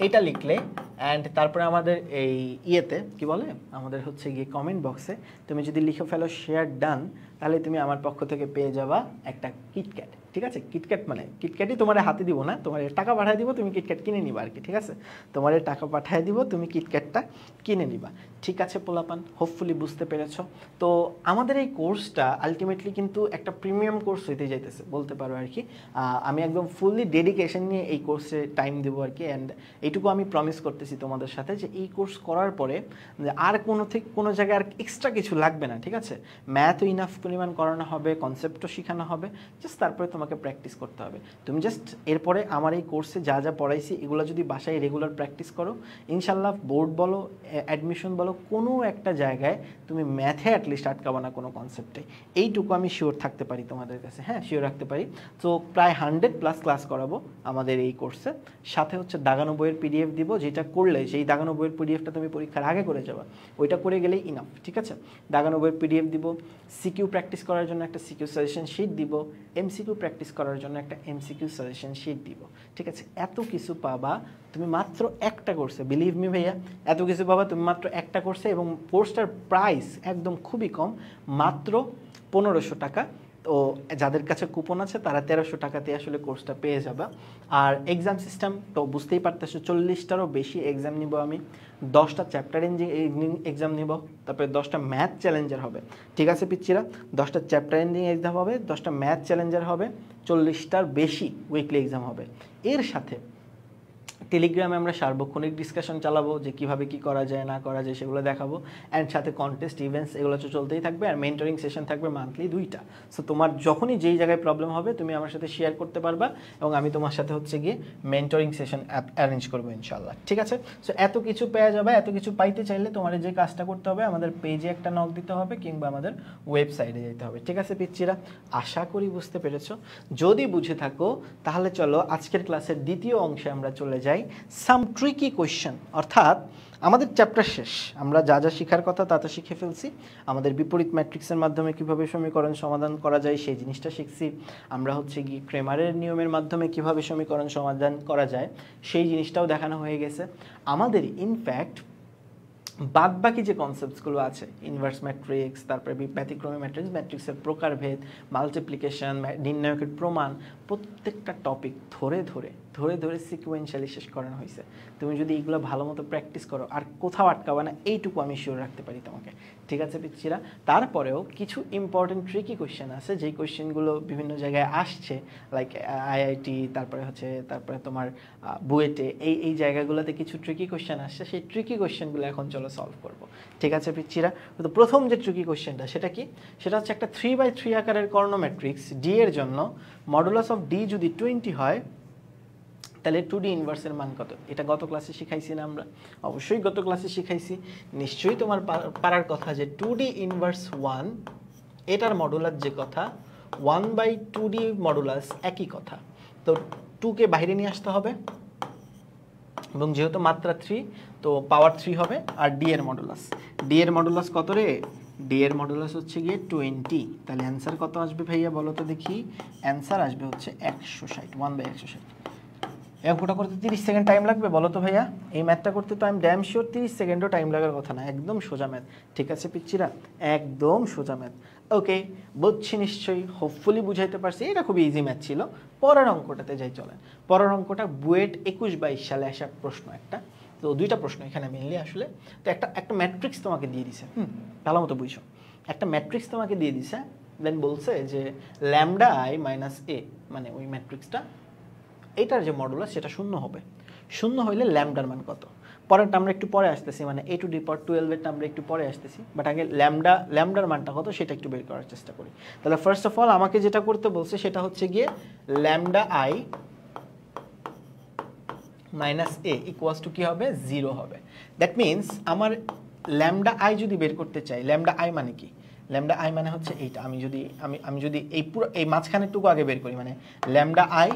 এটা লিখলে, অ্যান্ড তারপরে আমাদের এই ইয়েতে কি বলে আমাদের হচ্ছে গিয়ে কমেন্ট বক্সে তুমি যদি লিখে ফেলো শেয়ার ডান, তাহলে তুমি আমার পক্ষ থেকে পেয়ে যাবা একটা কিটক্যাট। ঠিক আছে? কিটক্যাট মানে কিটক্যাটই তোমার হাতে দিব না, তোমার টাকা পাঠিয়ে দিব, তুমি কিটক্যাট কিনে নিবা আর কি, ঠিক আছে? তোমার টাকা পাঠিয়ে দিব, তুমি কিটক্যাটটা কিনে নিবা। ঠিক আছে পোলাপান, হোপফুলি বুঝতে পেরেছ। তো আমাদের এই কোর্সটা আলটিমেটলি কিন্তু একটা প্রিমিয়াম কোর্স হইতে যাইতেছে বলতে পারো আর কি। আমি একদম ফুললি ডেডিকেশন নিয়ে এই কোর্সে টাইম দেবো আর কি। অ্যান্ড এইটুকু আমি প্রমিস করতেছি তোমাদের সাথে যে এই কোর্স করার পরে আর কোনো জায়গায় আর এক্সট্রা কিছু লাগবে না, ঠিক আছে? ম্যাথও ইনাফ পরিমাণ করানো হবে, কনসেপ্টও শেখানো হবে, জাস্ট তারপরে তোমাকে প্র্যাকটিস করতে হবে। তুমি জাস্ট এরপরে আমার এই কোর্সে যা যা পড়াইছি এগুলো যদি বাসায় রেগুলার প্র্যাকটিস করো, ইনশাল্লাহ বোর্ড বলো, অ্যাডমিশন বলো, কোনো একটা জায়গায় তুমি ম্যাথে অ্যাটলিস্ট আটকাবো না কোনো কনসেপ্টে। এইটুকু আমি শিওর থাকতে পারি তোমাদের কাছে, হ্যাঁ শিওর রাখতে পারি। তো প্রায় 100+ ক্লাস করাবো আমাদের এই কোর্সে, সাথে হচ্ছে দাগানো বইয়ের পিডিএফ দিব, যেটা করলে সেই দাগানো বইয়ের পিডিএফটা তুমি পরীক্ষার আগে করে যাবা, ওইটা করে গেলেই ইনাফ, ঠিক আছে? দাগানো বইয়ের পিডিএফ দিব, সিকিউ প্র্যাকটিস করার জন্য একটা সিকিউ সাজেশন শিট দিব, এমসিকিউ প্র্যাকটিস করার জন্য একটা এমসিকিউ সাজেশন শিট দিব, ঠিক আছে? এত কিছু পাবা তুমি মাত্র একটা কোর্সে, বিলিভ মি ভাইয়া, এত কিছু পাবা তুমি মাত্র একটা কোর্সে। এবং কোর্সটার প্রাইস একদম খুবই কম, মাত্র 1500 টাকা। তো যাদের কাছে কুপন আছে তারা 1300 টাকাতে আসলে কোর্সটা পেয়ে যাবা। আর এক্সাম সিস্টেম তো বুঝতেই পারতেছো, 40টারও বেশি এক্সাম নিব আমি, 10টা চ্যাপ্টার এন্ডিং এক্সাম নিব, তারপরে 10টা ম্যাথ চ্যালেঞ্জার হবে, ঠিক আছে পিচ্চিরা? 10টা চ্যাপ্টার এন্ডিং এক্সাম হবে, 10টা ম্যাথ চ্যালেঞ্জার হবে, 40টার বেশি উইকলি এক্সাম হবে। এর সাথে টেলিগ্রামে আমরা সার্বক্ষণিক ডিসকাশন চালাবো যে কীভাবে কী করা যায় না করা যায় সেগুলো দেখাবো। অ্যান্ড সাথে কন্টেস্ট ইভেন্টস এগুলো তো চলতেই থাকবে। আর মেন্টরিং সেশন থাকবে মান্থলি 2টা। সো তোমার যখনই যেই জায়গায় প্রবলেম হবে তুমি আমার সাথে শেয়ার করতে পারবা, এবং আমি তোমার সাথে হচ্ছে গিয়ে মেন্টরিং সেশন অ্যারেঞ্জ করবো ইনশাল্লাহ, ঠিক আছে? সো এত কিছু পেয়ে যাবে। এত কিছু পাইতে চাইলে তোমার যে কাজটা করতে হবে, আমাদের পেজে একটা নক দিতে হবে কিংবা আমাদের ওয়েবসাইটে যেতে হবে, ঠিক আছে পিচ্চিরা? আশা করি বুঝতে পেরেছো। যদি বুঝে থাকো তাহলে চলো আজকের ক্লাসের দ্বিতীয় অংশে আমরা চলে যাই, সাম ট্রিকি কোয়েশ্চেন। অর্থাৎ আমাদের চ্যাপ্টার শেষ, আমরা যা যা শেখার কথা তা তো শিখে ফেলছি। আমাদের বিপরীত ম্যাট্রিক্সের মাধ্যমে কিভাবে সমীকরণ সমাধান করা যায় সেই জিনিসটা শিখছি। আমরা হচ্ছে গিয়ে ক্রেমারের নিয়মের মাধ্যমে কিভাবে সমীকরণ সমাধান করা যায় সেই জিনিসটাও দেখানো হয়ে গেছে। আমাদের ইনফ্যাক্ট বাদ বাকি যে কনসেপ্টসগুলো আছে, ইনভার্স ম্যাট্রিক্স, তারপরে ব্যতিক্রমী ম্যাট্রিক্স, ম্যাট্রিক্সের প্রকারভেদ, মাল্টিপ্লিকেশন, নির্ণায়কের প্রমাণ, প্রত্যেকটা টপিক ধরে ধরে ধরে ধরে সিকুয়েন্সিয়ালি শেষ করানো হয়েছে। তুমি যদি এগুলো ভালো মতো প্র্যাকটিস করো আর কোথাও আটকাবে না, এইটুকু আমি শিওর রাখতে পারি তোমাকে, ঠিক আছে পিচ্ছিরা? তারপরেও কিছু ইম্পর্টেন্ট ট্রিকি কোয়েশ্চেন আছে, যেই কোয়েশ্চেনগুলো বিভিন্ন জায়গায় আসছে, লাইক আইআইটি, তারপরে তোমার বুয়েটে, এই জায়গাগুলোতে কিছু ট্রিকি কোয়েশ্চেন আসছে। সেই ট্রিকি কোয়েশ্চেনগুলো এখন চলো সলভ করবো, ঠিক আছে পিচ্ছিরা? তো প্রথম যে ট্রিকি কোয়েশ্চেনটা সেটা কি? সেটা হচ্ছে একটা 3x3 আকারের কর্ণ ম্যাট্রিক্স ডি এর জন্য মডুলাস অফ ডি যদি 20 হয় তাহলে 2D ইনভার্সের মান কত? এটা গত ক্লাসে শিখাইছি না আমরা? অবশ্যই গত ক্লাসে শিখাইছি। নিশ্চয়ই তোমার পারার কথা যে 2D ইনভার্স 1 এটার মডুলাস যে কথা 1/2D মডুলাস একই কথা। তো 2কে বাইরে নিয়ে আসতে হবে, এবং যেহেতু মাত্রা 3 তো পাওয়ার 3 হবে। আর ডি এর মডুলাস কত রে? ডি এর মডুলাস হচ্ছে গিয়ে 20। তাহলে অ্যান্সার কত আসবে ভাইয়া বলো তো দেখি? অ্যান্সার আসবে হচ্ছে 160, 1/160। এই অঙ্কটা করতে 30 সেকেন্ড টাইম লাগবে বলো তো ভাইয়া? এই ম্যাথটা করতে তো আমি ড্যাম শিওর 30 সেকেন্ডও টাইম লাগার কথা না, একদম সোজা ম্যাথ, ঠিক আছে পিচ্চিরা? একদম সোজা ম্যাথ। ওকে, বুঝছি নিশ্চয়ই, হোপফুলি বুঝাইতে পারছি। এটা খুবই ইজি ম্যাথ ছিল। পরের অঙ্কটাতে যাই চলেন। পরের অঙ্কটা বুয়েট 21-22 সালে আসা প্রশ্ন একটা। তো 2টা প্রশ্ন এখানে মেনলি আসলে। তো একটা ম্যাট্রিক্স তোমাকে দিয়ে দিছে, ভালো মতো বুঝছো। একটা ম্যাট্রিক্স তোমাকে দিয়ে দিছে, দেন বলছে যে ল্যামডা আই মাইনাস এ, মানে ওই ম্যাট্রিক্সটা এটার যে মডুলাস সেটা 0 হবে। 0 হইলে ল্যামডার মান কত? পরেরটা আমরা একটু পরে আসতেছি, মানে a⁴ এরটা আমরা একটু পরে আসতেছি। বাট আগে ল্যামডার মানটা কত সেটা একটু বের করার চেষ্টা করি। তাহলে ফার্স্ট অফ অল আমাকে যেটা করতে বলছে সেটা হচ্ছে গিয়ে lambda I minus A equals to কী হবে? 0 হবে। দ্যাট মিনস আমার ল্যামডা আই যদি বের করতে চাই, ল্যামডা আই মানে কি? ল্যামডা আই মানে হচ্ছে এইটা। আমি যদি এই পুরো এই মাঝখানেরটুকু আগে বের করি, মানে ল্যামডা আই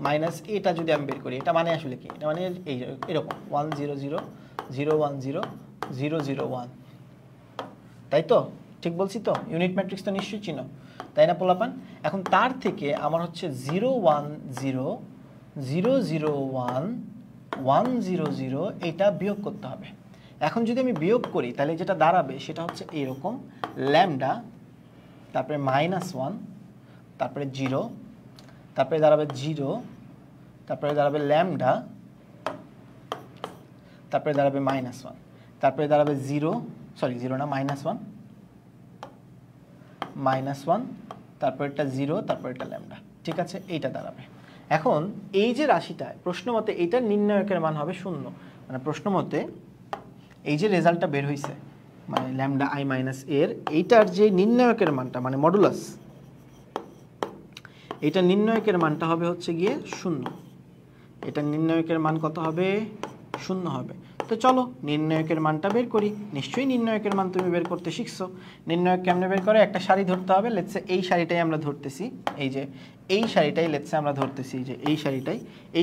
মাইনাস এটা যদি আমি বের করি, এটা মানে আসলে কি? এটা মানে এরকম 1 0 0 0 1 0 0 0 1, তাই তো? ঠিক বলছি তো? ইউনিট ম্যাট্রিক্স তো নিশ্চয়ই চিনো, তাই না পোলাপান? এখন তার থেকে আমার হচ্ছে 0 1 0 0 0 1 1 0 0 এটা বিয়োগ করতে হবে। এখন যদি আমি বিয়োগ করি তাহলে যেটা দাঁড়াবে সেটা হচ্ছে এইরকম ল্যামডা, তারপরে -1 তারপরে 0, তারপরে দাঁড়াবে 0, তারপরে দাঁড়াবে ল্যামডা, তারপরে দাঁড়াবে -1, তারপরে দাঁড়াবে 0 না -1, তারপর এটা 0, তারপর এটা ল্যামডা। ঠিক আছে, এইটা দাঁড়াবে। এখন এই যে রাশিটা প্রশ্ন মতে এইটার নির্ণায়কের মান হবে 0, মানে প্রশ্ন মতে এই যে রেজাল্টটা বের হয়েছে মানে ল্যামডা i মাইনাস এর এইটার যে নির্ণায়কের মানটা মানে মডুলাস, এইটার নির্ণায়কের মানটা হবে হচ্ছে গিয়ে 0। এটার নির্ণায়কের মান কত হবে? 0 হবে। তো চলো নির্ণায়কের মানটা বের করি। নিশ্চয়ই নির্ণায়কের মান তুমি বের করতে শিখছো। নির্ণায়ক কেমনে বের করে? একটা সারি ধরতে হবে। লেটস সে এই সারিটাই আমরা ধরতেছি, এই যে এই শাড়িটাই লেটস সে আমরা ধরতেছি, যে এই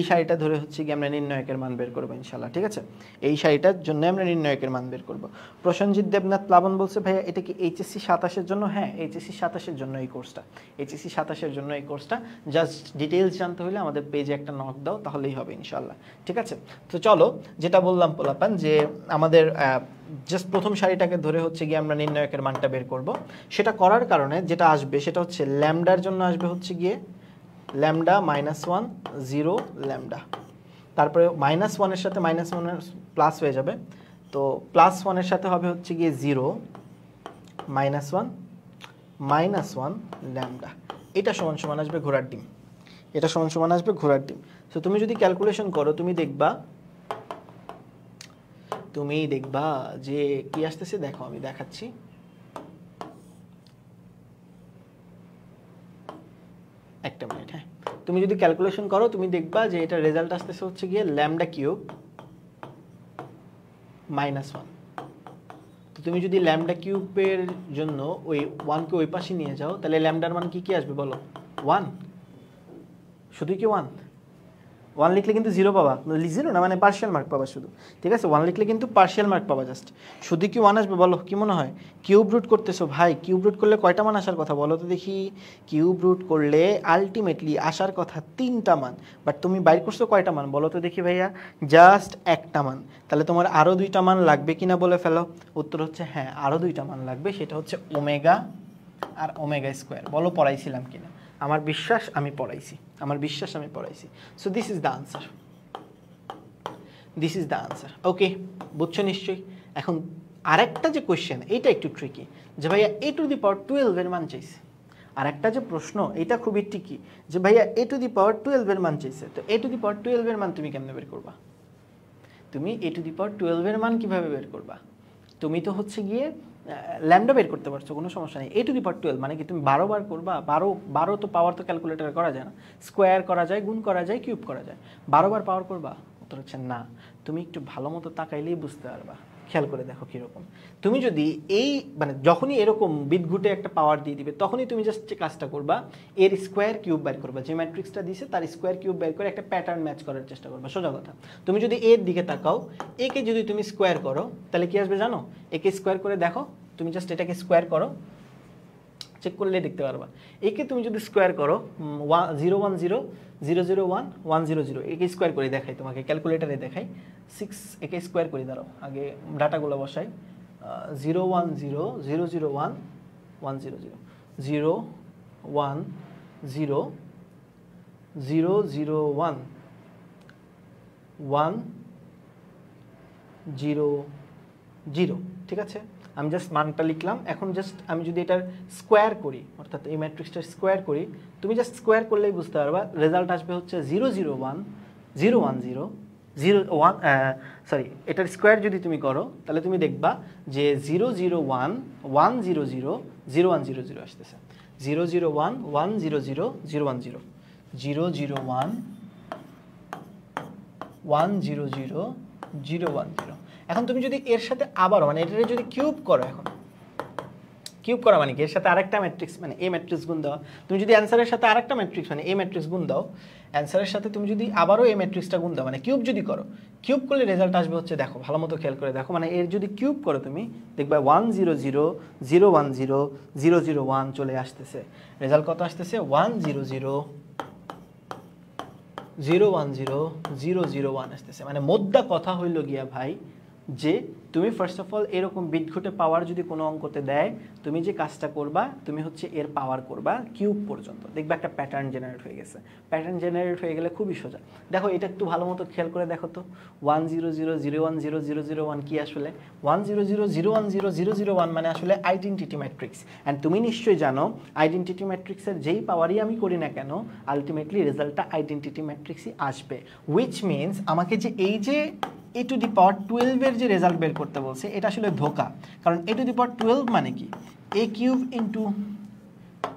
শাড়িটা ধরে হচ্ছে কি আমরা নির্ণায়কের মান বের করবো ইনশাল্লাহ। ঠিক আছে, এই শাড়িটার জন্য আমরা নির্ণায়কের মান বের করব। প্রসেনজিৎ দেবনাথ প্লাবন বলছে ভাইয়া এটা কি এইচএসসি 27-এর জন্য? হ্যাঁ, এইচএসসি 27-এর জন্য এই কোর্সটা, এইচএসসি 27-এর জন্য এই কোর্সটা। জাস্ট ডিটেইলস জানতে হলে আমাদের পেজে একটা নক দাও, তাহলেই হবে ইনশাল্লাহ। ঠিক আছে, তো চলো যেটা বললাম পোলাপান, যে আমাদের জাস্ট প্রথম সারিটাকে ধরে হচ্ছে গিয়ে আমরা নির্ণায়কের মানটা বের করব। সেটা করার কারণে যেটা আসবে সেটা হচ্ছে ল্যামডার জন্য আসবে হচ্ছে গিয়ে ল্যামডা -1 0 ল্যামডা, তারপরে -1-এর সাথে -1 প্লাস হয়ে যাবে, তো +1-এর সাথে হবে হচ্ছে গিয়ে 0 -1 ল্যামডা। এটা সমান সমান আসবে ঘোড়ার ডিম, এটা সমান সমান আসবে ঘোড়ার ডিম। তো তুমি যদি ক্যালকুলেশন করো তুমি দেখবা যে কি আসতেছে, দেখো আমি দেখাচ্ছি। একটা মিনিট, হ্যাঁ, তুমি যদি ক্যালকুলেশন করো তুমি দেখবা যে এটা রেজাল্ট আসতেছে হচ্ছে গিয়ে ল্যামডা কিউব -1। তো তুমি যদি ল্যামডা কিউবের জন্য ওই 1-কে ওই পাশে নিয়ে যাও, তাহলে ল্যামডার মান কি আসবে বলো? 1, শুধু কি 1 লিখলে কিন্তু 0 পাবা, 0 না মানে পার্শিয়াল মার্ক পাবা শুধু। ঠিক আছে, 1 লিখলে কিন্তু পার্শিয়াল মার্ক পাবা জাস্ট। শুধু কি 1 আসবে বলো? কি মনে হয়? কিউব রুট করতেছো ভাই, কিউব রুট করলে কয়টা মান আসার কথা বলো তো দেখি? কিউব রুট করলে আলটিমেটলি আসার কথা 3টা মান, বাট তুমি বাইর করছো কয়টা মান বলো তো দেখি ভাইয়া? জাস্ট একটা মান। তাহলে তোমার আরও 2টা মান লাগবে কিনা বলে ফেলো। উত্তর হচ্ছে হ্যাঁ, আরও 2টা মান লাগবে, সেটা হচ্ছে ওমেগা আর ওমেগা স্কোয়ার। বলো পড়াইছিলাম কিনা? আমার বিশ্বাস আমি পড়াইছি, so this is the answer. Okay, বুঝছো নিশ্চয়ই। এখন আরেকটা যে কোয়েশ্চেন, এইটা একটু ট্রিকি, যে ভাইয়া a⁻12 এর মান চাইছে। আরেকটা যে প্রশ্ন, এটা খুবই ট্রিকি, যে ভাইয়া a⁻12 এর মান চাইছে। তো a⁻12 এর মান তুমি কেমনে বের করবা? তুমি a⁻12 এর মান কিভাবে বের করবা? তুমি তো হচ্ছে গিয়ে ল্যামডা বের করতে পারছো, কোনো সমস্যা নেই। a⁻12 মানে কি তুমি 12 বার করবা? 12 তো পাওয়ার তো ক্যালকুলেটরে করা যায় না, স্কোয়ার করা যায়, গুণ করা যায়, কিউব করা যায়। 12 বার পাওয়ার করবা? উত্তর হচ্ছে না। তুমি একটু ভালো মতো তাকাইলেই বুঝতে পারবা, খেয়াল করে দেখো কীরকম। তুমি যদি এই মানে যখনই এরকম বিদঘুটে একটা পাওয়ার দিয়ে দিবে, তখনই তুমি জাস্ট যে কাজটা করবা, এর স্কোয়ার কিউব বের করবা। যে ম্যাট্রিক্সটা দিছে তার স্কোয়ার কিউব বের করে একটা প্যাটার্ন ম্যাচ করার চেষ্টা করবা। সোজা কথা, তুমি যদি এর দিকে তাকাও, একে যদি তুমি স্কোয়ার করো তাহলে কি আসবে জানো? একে স্কোয়ার করে দেখো, তুমি জাস্ট এটাকে স্কোয়ার করো, চেক করলে দেখতে পারবা। একে তুমি যদি স্কোয়ার করো 0 1 0 0 0 1 1 0 0, একে স্কোয়ার করে দেখাই, তোমাকে ক্যালকুলেটারে দেখাই। 6 একে স্কোয়ার করে দাঁড়াও, আগে ডাটাগুলো বসাই। 0 1 0 0 0 1 1 0 0 0 1 0 0 0 1 1 0 0। ঠিক আছে, আমি জাস্ট মানটা লিখলাম। এখন জাস্ট আমি যদি এটার স্কোয়ার করি, অর্থাৎ এই ম্যাট্রিক্সটার স্কোয়ার করি, তুমি জাস্ট স্কোয়ার করলেই বুঝতে পারবা রেজাল্ট আসবে হচ্ছে 0 0 1 0 1 0 0 1 সরি, এটার স্কোয়ার যদি তুমি করো তাহলে তুমি দেখবা যে 0 0 1 1 0 0 0 1 0 0 আসতেছে। 0 0 1 1 0 0 0 1 0 0 0 1 1 0 0 0 1 0। এখন তুমি যদি এর সাথে আবারও মানে এটাকে যদি কিউব করো, এখন কিউব করা মানে কি এর সাথে আরেকটা ম্যাট্রিক্স মানে এ ম্যাট্রিক্স গুণ দাও। তুমি যদি অ্যান্সারের সাথে আরেকটা ম্যাট্রিক্স মানে এ ম্যাট্রিক্স গুণ দাও, অ্যান্সারের সাথে তুমি যদি আবারও এ ম্যাট্রিক্সটা গুণ দাও, মানে কিউব যদি করো, কিউব করলে রেজাল্ট আসবে হচ্ছে, দেখো ভালো মতো খেয়াল করে দেখো, মানে এর যদি কিউব করো তুমি দেখবা 1 0 0 0 1 0 0 0 1 চলে আসতেছে। রেজাল্ট কত আসতেছে? 1 0 0 0 1 0 0 0 1 আসতেছে। মানে মোদ্দা কথা হইল গিয়া ভাই, যে তুমি ফার্স্ট অফ অল এরকম বিটঘুটে পাওয়ার যদি কোনো অঙ্কতে দেয়, তুমি যে কাজটা করবা, তুমি হচ্ছে এর পাওয়ার করবা কিউব পর্যন্ত, দেখবে একটা প্যাটার্ন জেনারেট হয়ে গেছে। প্যাটার্ন জেনারেট হয়ে গেলে খুবই সোজা। দেখো এটা একটু ভালো মতো খেয়াল করে দেখো তো, 10000100001 কি আসলে 10000100001 মানে আসলে আইডেন্টিটি ম্যাট্রিক্স। অ্যান্ড তুমি নিশ্চয়ই জানো আইডেন্টিটি ম্যাট্রিক্সের যেই পাওয়ারই আমি করি না কেন, আলটিমেটলি রেজাল্টটা আইডেন্টিটি ম্যাট্রিক্সই আসবে। উইচ মিনস আমাকে যে এই যে a টু দি পাওয়ার 12 এর যে রেজাল্ট বের করতে বলছে, এটা আসলে ধোকা। কারণ a টু দি পাওয়ার 12 মানে কি, a কিউব ইন্টু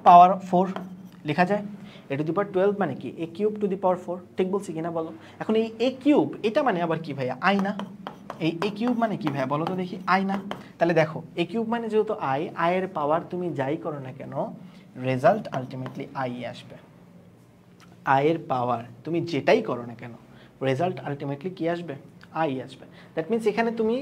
পাওয়ার 4 লেখা যায়। a টু দি পাওয়ার 12 মানে কি, a কিউব টু দি পাওয়ার 4, ঠিক বলছি কিনা বলো? এখন এই a কিউব এটা মানে আবার কি ভাইয়া, আই না? এই a কিউব মানে কি ভাইয়া বলো তো দেখি, আই না? তাহলে দেখো a কিউব মানে যেহেতু আই, এর পাওয়ার তুমি যাই করো না কেন, রেজাল্ট আলটিমেটলি আই আসবে। আই এর পাওয়ার তুমি যেটাই করো না কেন, রেজাল্ট আলটিমেটলি কি আসবে, আই আসবে। দ্যাট মিনস এখানে তুমি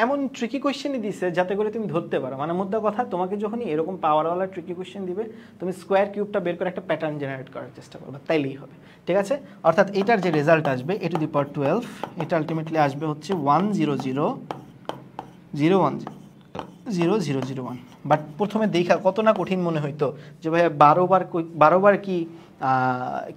এমন ট্রিকি কোয়েশ্চেনই দিছে যাতে করে তুমি ধরতে পারো। মানে মুদ্রা কথা, তোমাকে যখনই এরকম পাওয়ারওয়ালা ট্রিকি কোয়েশ্চেন দিবে, তুমি স্কোয়ার কিউবটা বের করে একটা প্যাটার্ন জেনারেট করার চেষ্টা করবে, তাইলেই হবে। ঠিক আছে? অর্থাৎ এটার যে রেজাল্ট আসবে a টু দি পাওয়ার 12, এটা আলটিমেটলি আসবে হচ্ছে 10000100001। বাট প্রথমে দেখা কত না কঠিন মনে হইতো যে ভাইয়া 12 বার কি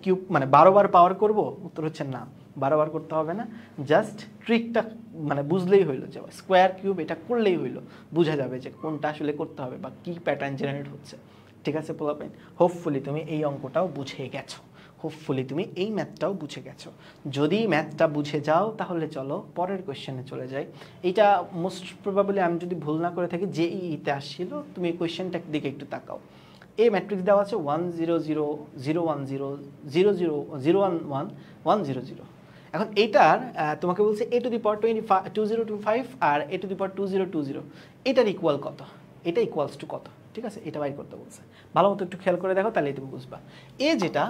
কিউব মানে 12 বার পাওয়ার করব? উত্তর হচ্ছে না, 12 বার করতে হবে না। জাস্ট ট্রিকটা মানে বুঝলেই হইলো, যে স্কোয়ার কিউব এটা করলেই হইলো, বোঝা যাবে যে কোনটা আসলে করতে হবে বা কি প্যাটার্ন জেনারেট হচ্ছে। ঠিক আছে পোলাপাইন? হোপফুলি তুমি এই অঙ্কটাও বুঝে গেছো, হোপফুলি তুমি এই ম্যাথটাও বুঝে গেছো। যদি ম্যাথটা বুঝে যাও তাহলে চলো পরের কোয়েশ্চেনে চলে যাই। এইটা মোস্ট প্রবাবলি আমি যদি ভুল না করে থাকি জেইইতে আসছিল, তুমি কোয়েশ্চেনটার দিকে একটু তাকাও। এই ম্যাট্রিক্স দেওয়া আছে 100001010111000। এখন এইটার তোমাকে বলছে a টু দি পাওয়ার 2025 আর a টু দি পাওয়ার 2020, এটার ইকুয়াল কত, এটা ইকুয়ালস টু কত? ঠিক আছে, এটা বাইর করতে বলছে। ভালো মতো একটু খেয়াল করে দেখো, তাহলেই তুমি বুঝবা। এ যেটা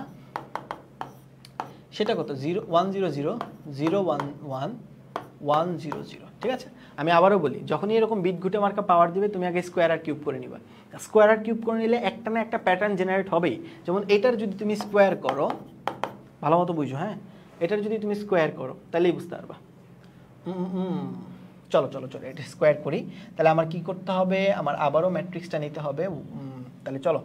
সেটা কত, 10000111000। ঠিক আছে, আমি আবারও বলি, যখনই এরকম বিট ঘুটে মার্কা পাওয়ার দিবে, তুমি আগে স্কোয়ার আর কিউব করে নিবা। স্কোয়ার আর কিউব করে নিলে একটা না একটা প্যাটার্ন জেনারেট হবেই। যেমন এটার যদি তুমি স্কোয়ার করো, ভালো মতো বুঝো, হ্যাঁ, এটার যদি তুমি স্কোয়ার করো তাহলেই বুঝতে পারবা। চলো চলো চলো এটা স্কোয়ার করি। তাহলে আমার কি করতে হবে, আমার আবারও ম্যাট্রিক্সটা নিতে হবে। তাহলে চলো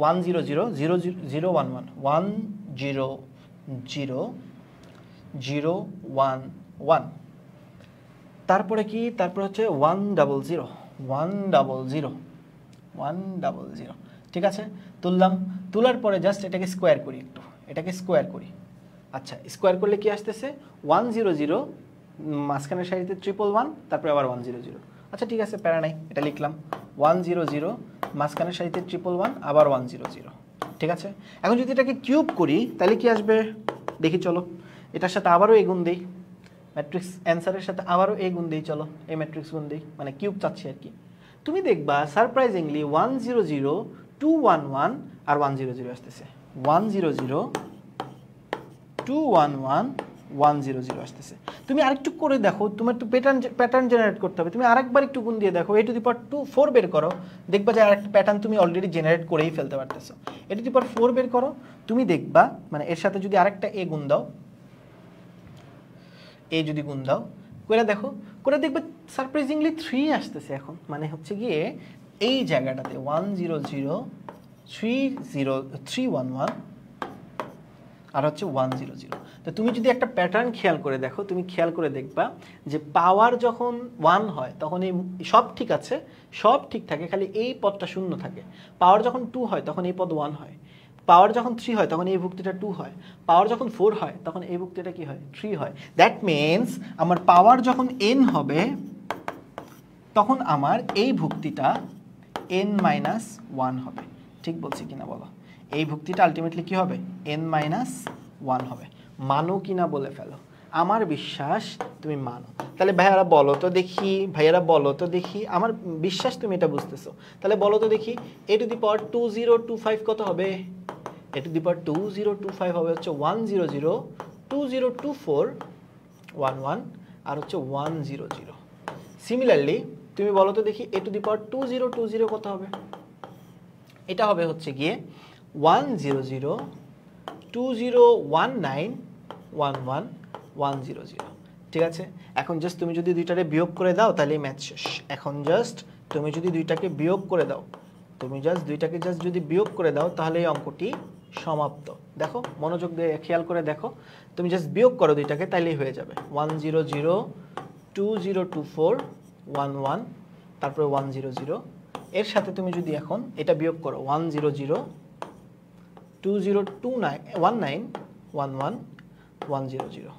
10000100011, তারপরে কি, তারপরে হচ্ছে 100 ঠিক আছে, তুললাম। তোলার পরে জাস্ট এটাকে স্কোয়ার করি, একটু এটাকে স্কোয়ার করি। আচ্ছা, স্কোয়ার করলে কি আসতেছে, 100 মাঝখানের সারিতে 111, তারপরে আবার 100। আচ্ছা ঠিক আছে, প্যারা নাই, এটা লিখলাম 100 মাঝখানের সারিতে 111 আবার 100। ঠিক আছে, এখন যদি এটাকে কিউব করি তাহলে কি আসবে দেখি, চলো এটার সাথে আবারও এ গুণ দেই, ম্যাট্রিক্স অ্যান্সারের সাথে আবারও এ গুণ দেই, চলো এই ম্যাট্রিক্স গুণ দেই, মানে কিউব চাচ্ছি আর কি। তুমি দেখবা সারপ্রাইজিংলি 100 211 আর 100 আসতেছে, 100 211 100 আসতেছে। তুমি আরেকটু করে দেখো, তোমার একটু প্যাটার্ন জেনারেট করতে হবে, তুমি আরেকবার একটু গুণ দিয়ে দেখো, a টু দি পাওয়ার 4 বের করো, দেখবা যে আরেকটা প্যাটার্ন তুমি অলরেডি জেনারেট করেই ফেলতে পারতেছো। a টু দি পাওয়ার 4 বের করো, তুমি দেখবা মানে এর সাথে যদি আরেকটা a গুণ দাও, a যদি গুণ দাও করে দেখো, করে দেখবে সারপ্রাইজিংলি 3 আসতেছে। এখন মানে হচ্ছে গিয়ে এই জায়গাটাতে 100 311 আর হচ্ছে 100। তো তুমি যদি একটা প্যাটার্ন খেয়াল করে দেখো, তুমি খেয়াল করে দেখবা যে পাওয়ার যখন 1 হয় তখন এই সব ঠিক আছে, সব ঠিক থাকে, খালি এই পদটা শূন্য থাকে। পাওয়ার যখন 2 হয় তখন এই পদ 1 হয়, পাওয়ার যখন 3 হয় তখন এই ভুক্তিটা 2 হয়, পাওয়ার যখন 4 হয় তখন এই ভুক্তিটা কি হয়, 3 হয়। দ্যাট মিনস আমার পাওয়ার যখন n হবে তখন আমার এই ভুক্তিটা n-1 হবে। ঠিক বলছি কিনা বলো? এই ভুক্তিটা আলটিমেটলি কি হবে, n-1 হবে। মানো কিনা বলে ফেলো, আমার বিশ্বাস তুমি মানো। তাহলে ভাইয়ারা বলো তো দেখি, ভাইয়ারা বলো তো দেখি, আমার বিশ্বাস তুমি এটা বুঝতেছো। তাহলে বলো তো দেখি, a টু দি পাওয়ার 2025 কত হবে? a টু দি পাওয়ার 2025 হবে হচ্ছে 100 2024 11 আর হচ্ছে 100। সিমিলারলি তুমি বলো তো দেখি, a টু দি পাওয়ার 2020 কত হবে? এটা হবে হচ্ছে গিয়ে 100 2019 11 100। ঠিক আছে, এখন জাস্ট তুমি যদি দুইটারে বিয়োগ করে দাও তাহলে ম্যাথ শেষ। এখন জাস্ট তুমি যদি দুইটাকে বিয়োগ করে দাও, তুমি জাস্ট দুইটাকে জাস্ট যদি বিয়োগ করে দাও তাহলে এই অঙ্কটি সমাপ্ত। দেখো মনোযোগ দিয়ে খেয়াল করে দেখো, তুমি জাস্ট বিয়োগ করো দুইটাকে তাইলেই হয়ে যাবে। 100202411, তারপরে 100, এর সাথে তুমি যদি এখন এটা বিয়োগ করো 100202019111100,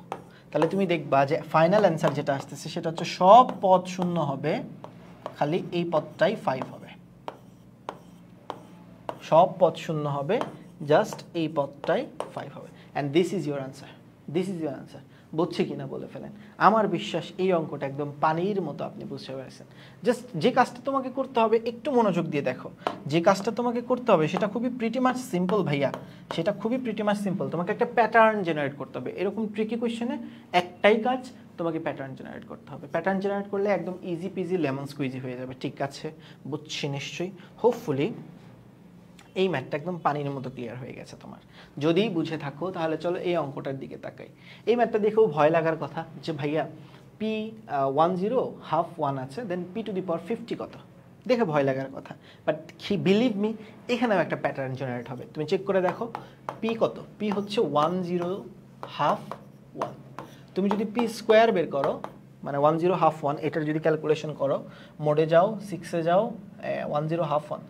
তাহলে তুমি দেখবা যে ফাইনাল অ্যান্সার যেটা আসতেছে সেটা হচ্ছে সব পদ শূন্য হবে, খালি এই পদটাই 5 হবে। সব পদ শূন্য হবে, জাস্ট এই পদটাই 5 হবে। And this is your answer, this is your answer. বুঝছে কিনা বলে ফেলেন। আমার বিশ্বাস এই অঙ্কটা একদম পানির মতো আপনি বুঝতে পেরেছেন। জাস্ট যে কাজটা তোমাকে করতে হবে একটু মনোযোগ দিয়ে দেখো, যে কাজটা তোমাকে করতে হবে সেটা খুবই প্রিটি মাচ সিম্পল ভাইয়া, সেটা খুবই প্রিটি মাচ সিম্পল। তোমাকে একটা প্যাটার্ন জেনারেট করতে হবে। এরকম ট্রিকি কোয়েশ্চেনে একটাই কাজ, তোমাকে প্যাটার্ন জেনারেট করতে হবে। প্যাটার্ন জেনারেট করলে একদম ইজি পিজি লেমন স্কুইজি হয়ে যাবে। ঠিক আছে, বুঝছি নিশ্চয়ই। হোপফুলি এই ম্যাথটা একদম পানির মতো ক্লিয়ার হয়ে গেছে তোমার। যদি বুঝে থাকো তাহলে চলো এই অঙ্কটার দিকে তাকাই। এই ম্যাথটা দেখেও ভয় লাগার কথা যে ভাইয়া P10 হাফ 1 আছে, দেন P⁻50 কত, দেখে ভয় লাগার কথা। বাট বিলিভ মি, এখানেও একটা প্যাটার্ন জেনারেট হবে। তুমি চেক করে দেখো P কত, P হচ্ছে 10 হাফ 1। তুমি যদি P স্কোয়ার বের করো, মানে 10 হাফ 1, এটার যদি ক্যালকুলেশন করো, মোডে যাও, 6-এ যাও 10 হাফ 1,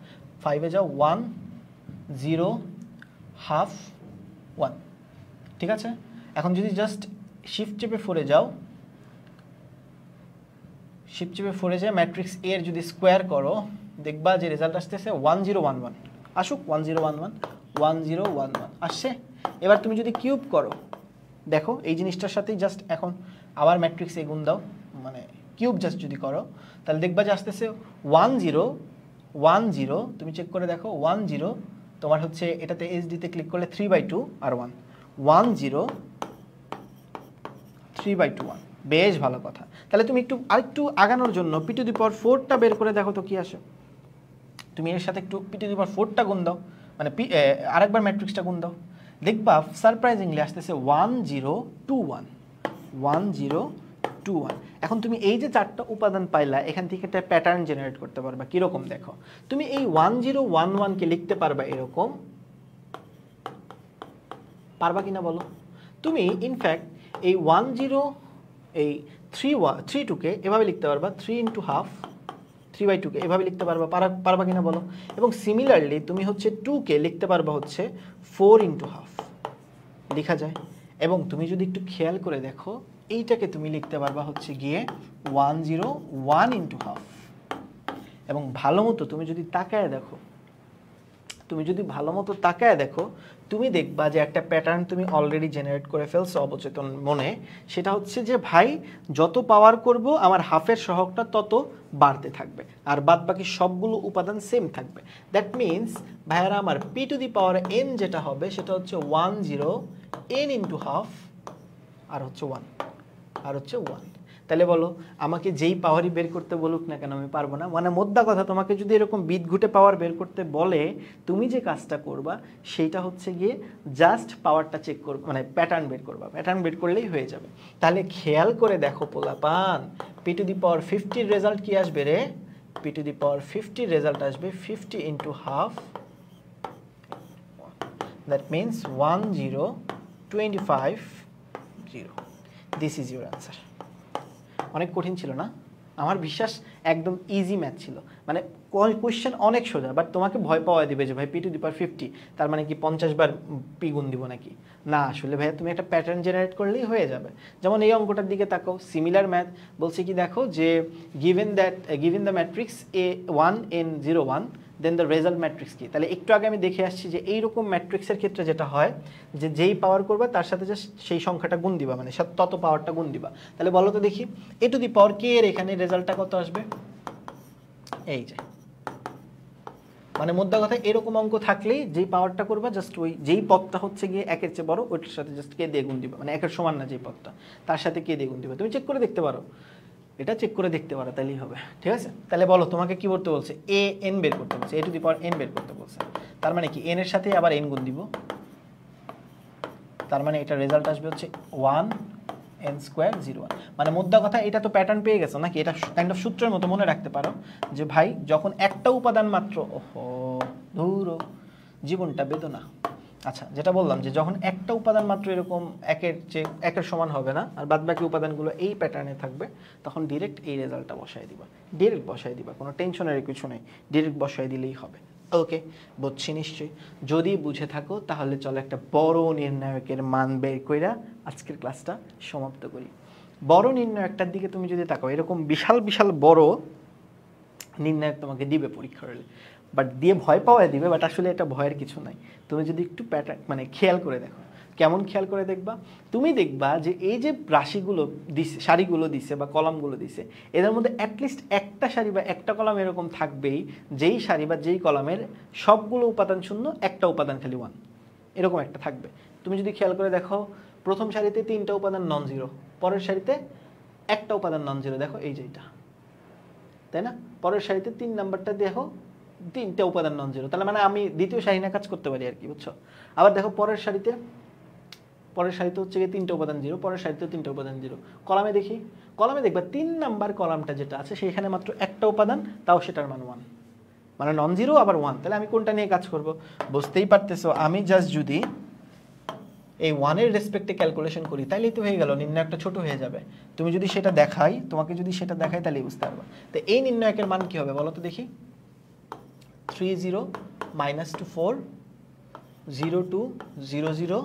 5-এ যাও 10 হাফ 1, ঠিক আছে। এখন যদি জাস্ট শিফট চেপে 4-এ যাও, শিফট চেপে 4-এ যায় ম্যাট্রিক্স এ এর যদি স্কোয়ার করো, দেখবা যে রেজাল্ট আসতেছে 1011। আসুক 1011, 1011 আসছে। এবার তুমি যদি কিউব করো, দেখো এই জিনিসটার সাথেই জাস্ট এখন আবার ম্যাট্রিক্স এ গুণ দাও, মানে কিউব জাস্ট যদি করো তাহলে দেখবা যে আসতেছে 1010। তুমি চেক করে দেখো 10 তোমার হচ্ছে এটাতে এইচডিতে ক্লিক করলে 3/2 আর 1, 10 3/2 1। বেশ ভালো কথা। তাহলে তুমি আরেকটু আগানোর জন্য P⁴ বের করে দেখো তো কি আসে। তুমি এর সাথে একটু P⁴ গুণ দাও, মানে আরেকবার ম্যাট্রিক্সটা গুণ দাও, দেখবা সারপ্রাইজিংলি আসতেছে 1021, 1021। এখন তুমি এই যে 4টা উপাদান পাইলা, এখান থেকে একটা প্যাটার্ন জেনারেট করতে পারবা। কিরকম দেখো, তুমি এই 1011কে লিখতে পারবা এরকম, পারবা কিনা বলো। তুমি ইনফ্যাক্ট এই 32কে এভাবে লিখতে পারবা, 3/2 এভাবে লিখতে পারবা, পারবা কিনা বলো। এবং সিমিলারলি তুমি হচ্ছে 2কে লিখতে পারবা হচ্ছে 4/2 লেখা যায়। এবং তুমি যদি একটু খেয়াল করে দেখো, এইটাকে তুমি লিখতে পারবা হচ্ছে গিয়ে 101/2। এবং ভালো মতো তুমি যদি তাকায় দেখো, তুমি দেখবা যে একটা প্যাটার্ন তুমি অলরেডি জেনারেট করে ফেলছো অবচেতন মনে। সেটা হচ্ছে যে ভাই যত পাওয়ার করব আমার হাফের সহগটা তত বাড়তে থাকবে, আর বাদ বাকি সবগুলো উপাদান সেম থাকবে। দ্যাট মিনস ভাইয়ারা আমার P⁴n যেটা হবে সেটা হচ্ছে 10n/2 আর হচ্ছে 1। তাহলে বলো আমাকে যেই পাওয়ারই বের করতে বলুক না কেন আমি পারবো না। মানে মোদ্দা কথা, তোমাকে যদি এরকম বিদঘুটে পাওয়ার বের করতে বলে, তুমি যে কাজটা করবা সেইটা হচ্ছে গিয়ে জাস্ট পাওয়ারটা চেক করবে, মানে প্যাটার্ন বের করবা। প্যাটার্ন বের করলেই হয়ে যাবে। তাহলে খেয়াল করে দেখো পোলাপান, P⁵ রেজাল্ট কি আসবে রে? P⁵ রেজাল্ট আসবে 50/2। That means 1025 0। This is your answer. অনেক কঠিন ছিল না? আমার বিশ্বাস একদম ইজি ম্যাথ ছিল। মানে কোয়েশ্চেন অনেক সোজা, বাট তোমাকে ভয় পাওয়া দিবে যে ভাই P⁵, তার মানে কি 50 বার পি গুণ দিব নাকি? না, আসলে ভাইয়া তুমি একটা প্যাটার্ন জেনারেট করলেই হয়ে যাবে। যেমন এই অঙ্কটার দিকে তাকাও, সিমিলার ম্যাথ বলছে কি দেখো যে given the matrix A1n01, then the result matrix কি। তাহলে একটু আগে আমি দেখে আসছি যে এইরকম ম্যাট্রিক্সের ক্ষেত্রে যেটা হয় যে যেই পাওয়ার করবা তার সাথে জাস্ট সেই সংখ্যাটা গুণ দিবা, মানে তত পাওয়ারটা গুণ দিবা। তাহলে বলো তো দেখি A⁴k এর এখানে রেজাল্টটা কত আসবে? এই যে, মানে মোদ্দা কথা এরকম অঙ্ক থাকলেই যেই পাওয়ারটা করবা জাস্ট ওই যেই পদটা হচ্ছে গিয়ে 1-এর চেয়ে বড় ওইটার সাথে জাস্ট কে দিয়ে গুণ দিবা, মানে 1-এর সমান না যেই পদটা তার সাথে কে দিয়ে গুণ দিবা। তুমি চেক করে দেখতে পারো, এটা চেক করে দেখতে পারো, তাহলেই হবে। ঠিক আছে, তাহলে বলো তোমাকে কি করতে বলছে? an বের করতে বলছে, A⁴n বের করতে বলছে। তার মানে কি n এর সাথে আবার n গুণ দিব, তার মানে এটা রেজাল্ট আসবে হচ্ছে 1 n স্কোয়ার 0 1। মানে মোদ্দা কথা এটা তো প্যাটার্ন পেয়ে গেছো নাকি? এটা কাইন্ড অফ সূত্রের মতো মনে রাখতে পারো যে ভাই যখন একটা উপাদান মাত্র, ওহো ধুরো জীবনটা বেদনা। আচ্ছা, যেটা বললাম যে যখন একটা উপাদান মাত্র এরকম একের সমান হবে না আর বাদবাকি উপাদানগুলো এই প্যাটার্নে থাকবে, তখন ডিরেক্ট এই রেজাল্টটা বসায় দিবা, ডিরেক্ট বসায় দিবা, কোনো টেনশনের কিছু নেই, ডিরেক্ট বসায় দিলেই হবে। ওকে, বুঝছি নিশ্চয়ই। যদি বুঝে থাকো তাহলে চলো একটা বড় নির্ণায়কের মান বের কইরা আজকের ক্লাসটা সমাপ্ত করি। বড় নির্ণায়কটার দিকে তুমি যদি তাকাও, এরকম বিশাল বিশাল বড় নির্ণায়ক তোমাকে দিবে পরীক্ষা হলে, বাট দিয়ে ভয় পাওয়াই দিবে, বাট আসলে এটা ভয়ের কিছু নাই। তুমি যদি একটু প্যাটার্ন মানে খেয়াল করে দেখো, কেমন খেয়াল করে দেখবা, তুমি দেখবা যে এই যে রাশিগুলো দিছে, সারিগুলো দিছে বা কলামগুলো দিছে, এদের মধ্যে অ্যাটলিস্ট একটা সারি বা একটা কলাম এরকম থাকবেই যেই সারি বা যেই কলামের সবগুলো উপাদান শূন্য, একটা উপাদান খালি 1, এরকম একটা থাকবে। তুমি যদি খেয়াল করে দেখো, প্রথম সারিতে 3টা উপাদান নন জিরো, পরের সারিতে একটা উপাদান নন জিরো, দেখো এই যে এটা, তাই না? পরের সারিতে 3 নাম্বারটা দেখো 3টা উপাদান নন জিরো, তাহলে মানে আমি দ্বিতীয় সারি না কাজ করতে পারি আর কি, বুঝছো? আবার দেখো পরের সারিতে হচ্ছে গিয়ে 3টা উপাদান জিরো, পরের সারিতেও 3টা উপাদান জিরো। কলামে দেখি, কলামে দেখবা 3 নাম্বার কলামটা যেটা আছে সেইখানে মাত্র একটা উপাদান, তাও সেটার মান 1, মানে নন জিরো আবার 1। তাহলে আমি কোনটা নিয়ে কাজ করব? বুঝতেই পারতেছো, আমি জাস্ট যদি এই 1-এর রেসপেক্টে ক্যালকুলেশন করি তাইলেই তো হয়ে গেল, নির্ণায়কটা ছোট হয়ে যাবে। তুমি যদি সেটা দেখাই, তোমাকে যদি সেটা দেখাই তাহলেই বুঝতে পারবা। তো এই নির্ণায়কের মান কি হবে বলো তো দেখি? 3 0 -2 4 0 2 0 0,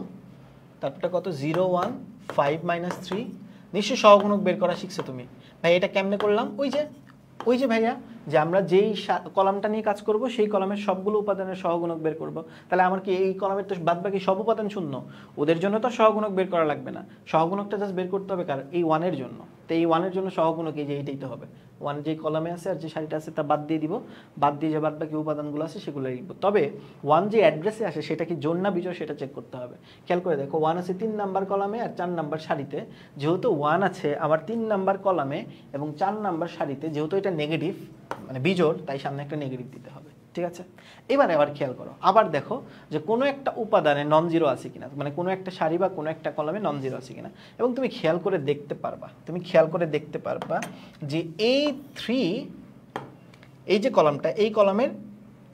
তারপরটা কত 0 1 5 -3। নিশ্চয়ই সহগুণক বের করা শিখছো তুমি। ভাই এটা কেমনে করলাম? ওই যে ভাইয়া, যে আমরা যেই কলামটা নিয়ে কাজ করব সেই কলামের সবগুলো উপাদানের সহগুণক বের করব। তাহলে আমার কি এই কলামের তো বাদবাকি সব উপাদান শূন্য, ওদের জন্য তো সহগুণক বের করা লাগবে না, সহগুণকটা জাস্ট বের করতে হবে কার? এই 1-এর জন্য। তো এই 1-এর জন্য সহগুণক এই যে এইটাই তো হবে, 1 যেই কলামে আছে আর যে সারিটা আছে তা বাদ দিয়ে দিব, বাদ দিয়ে যে বাদবাকি উপাদানগুলো আছে সেগুলো লিখব। তবে 1 যে অ্যাড্রেসে আসে সেটা কি জোড় না বিজোড় সেটা চেক করতে হবে। খেয়াল করে দেখো, 1 আছে 3 নাম্বার কলামে আর 4 নাম্বার সারিতে, যেহেতু 1 আছে আমার 3 নাম্বার কলামে এবং 4 নাম্বার সারিতে, যেহেতু এটা নেগেটিভ মানে বিজোড়, তাই সামনে একটা নেগেটিভ দিতে হবে। ঠিক আছে, এবারে আবার খেয়াল করো, আবার দেখো যে কোনো একটা উপাদানে নন জিরো আছে কিনা, মানে কোনো একটা সারি বা কোনো একটা কলামে নন জিরো আছে কিনা, এবং তুমি খেয়াল করে দেখতে পারবা যে এই 3, এই যে কলামটা, এই কলামের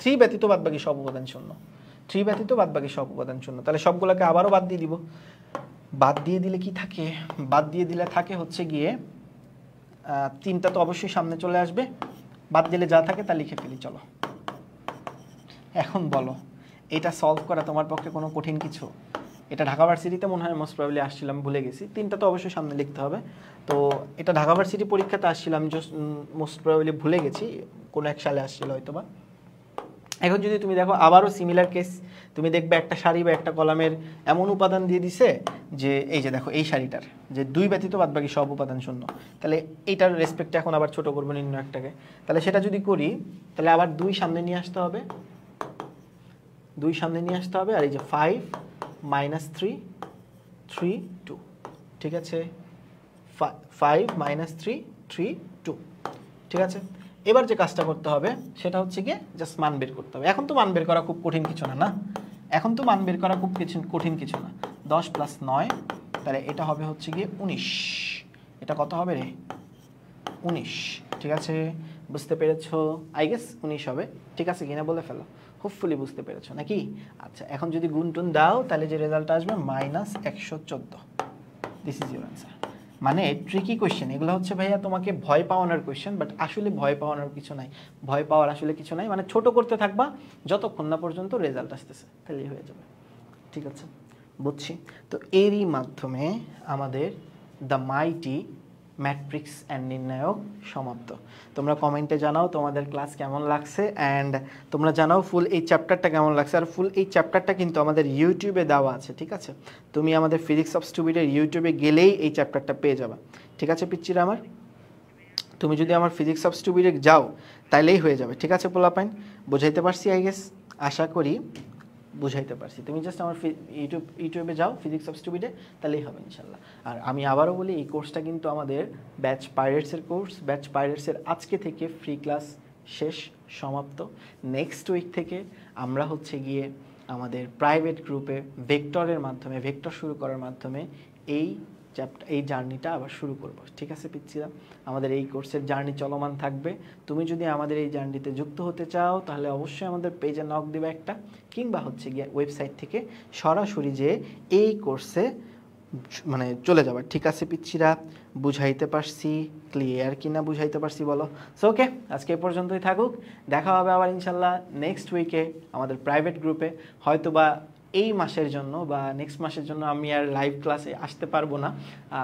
3 ব্যতীত বাদবাকি সব উপাদান শূন্য, 3 ব্যতীত বাদবাকি সব উপাদান শূন্য। তাহলে সবগুলোকে আবারও বাদ দিয়ে দিব। বাদ দিয়ে দিলে কি থাকে? বাদ দিয়ে দিলে থাকে হচ্ছে গিয়ে 3টা তো অবশ্যই সামনে চলে আসবে, বাদ দিলে যা থাকে তা লিখে ফেলি। চলো এখন বলো, এটা সলভ করা তোমার পক্ষে কোনো কঠিন কিছু? এটা ঢাকা ভার্সিটিতে মনে হয় মোস্ট প্রবাবলি আসছিলাম, ভুলে গেছি, 3টা তো অবশ্যই সামনে লিখতে হবে। তো এটা ঢাকা ভার্সিটি পরীক্ষাতে আসছিলাম, মোস্ট প্রবাবলি ভুলে গেছি, কোনো এক সালে আসছিল হয়তোবা। এখন যদি তুমি দেখো আবারও সিমিলার কেস, তুমি দেখবে একটা সারি বা একটা কলামের এমন উপাদান দিয়ে দিছে যে এই যে দেখো এই সারিটার যে 2 ব্যতীত বাদবাকি সব উপাদান শূন্য, তাহলে এইটার রেসপেক্টে এখন আবার ছোট করবো নির্ণায়কটাকে। তাহলে সেটা যদি করি তাহলে আবার 2 সামনে নিয়ে আসতে হবে, 2 সামনে নিয়ে আসতে হবে, আর এই যে 5 -3 3 2, ঠিক আছে, 5 -3 3 2, ঠিক আছে। এবার যে কাজটা করতে হবে সেটা হচ্ছে গিয়ে জাস্ট মান বের করতে হবে। এখন তো মান বের করা খুব কঠিন কিছু না, না এখন তো মান বের করা খুব কঠিন কিছু না। 10 + 9, তাহলে এটা হবে হচ্ছে গিয়ে 19, এটা কত হবে রে? 19, ঠিক আছে, বুঝতে পেরেছো? আই গেস 19 হবে, ঠিক আছে কিনা বলে ফেলো, হোপফুলি বুঝতে পেরেছো নাকি? আচ্ছা, এখন যদি গুণটুন দাও তাহলে যে রেজাল্ট আসবে -114, দিস ইজ ইউর অ্যান্সার। মানে ট্রিকি কোয়েশ্চেন এগুলো হচ্ছে ভাইয়া, তোমাকে ভয় পাওয়ানোর কোয়েশ্চেন, বাট আসলে ভয় পাওয়ানোর কিছু নাই, ভয় পাওয়ার আসলে কিছু নাই। মানে ছোট করতে থাকবা যতক্ষণ না পর্যন্ত রেজাল্ট আসতেছে, তাহলেই হয়ে যাবে। ঠিক আছে, বুঝছি। তো এরই মাধ্যমে আমাদের দ্য মাইটি ম্যাট্রিক্স অ্যান্ড নির্ণায়ক সমাপ্ত। তোমরা কমেন্টে জানাও তোমাদের ক্লাস কেমন লাগছে, অ্যান্ড তোমরা জানাও ফুল এই চ্যাপ্টারটা কেমন লাগছে। আর ফুল এই চ্যাপ্টারটা কিন্তু আমাদের ইউটিউবে দেওয়া আছে, ঠিক আছে? তুমি আমাদের ফিজিক্স অফ স্টুপিডের ইউটিউবে গেলেই এই চ্যাপ্টারটা পেয়ে যাবে, ঠিক আছে পিচ্চিরা আমার? তুমি যদি আমার ফিজিক্স অফ স্টুপিডে যাও তাইলেই হয়ে যাবে, ঠিক আছে পোলাপাইন? বুঝাইতে পারছি আই গেস, আশা করি বুঝাইতে পারছি। তুমি জাস্ট আমার ইউটিউবে যাও ফিজিক্স অফ স্টুপিডে, তাহলেই হবে ইনশাল্লাহ। আর আমি আবারও বলি, এই কোর্সটা কিন্তু আমাদের ব্যাচ পাইরেটসের কোর্স। ব্যাচ পাইরেটসের আজকে থেকে ফ্রি ক্লাস শেষ, সমাপ্ত। নেক্সট উইক থেকে আমরা হচ্ছে গিয়ে আমাদের প্রাইভেট গ্রুপে ভেক্টরের মাধ্যমে, ভেক্টর শুরু করার মাধ্যমে এই এই জার্নিটা আবার শুরু করব। ঠিক আছে পিচ্ছিরা, আমাদের এই কোর্সের জার্নি চলমান থাকবে। তুমি যদি আমাদের এই জার্নিতে যুক্ত হতে চাও তাহলে অবশ্যই আমাদের পেজে নক দিবে একটা, কিংবা হচ্ছে গিয়ে ওয়েবসাইট থেকে সরাসরি যে এই কোর্সে মানে চলে যাবার। ঠিক আছে পিচ্ছিরা, বুঝাইতে পারছি? ক্লিয়ার কিনা বুঝাইতে পারছি বলো? সো ওকে, আজকে এই পর্যন্তই থাকুক। দেখা হবে আবার ইনশাল্লাহ নেক্সট উইকে আমাদের প্রাইভেট গ্রুপে। হয়তোবা এই মাসের জন্য বা নেক্সট মাসের জন্য আমি আর লাইভ ক্লাসে আসতে পারবো না,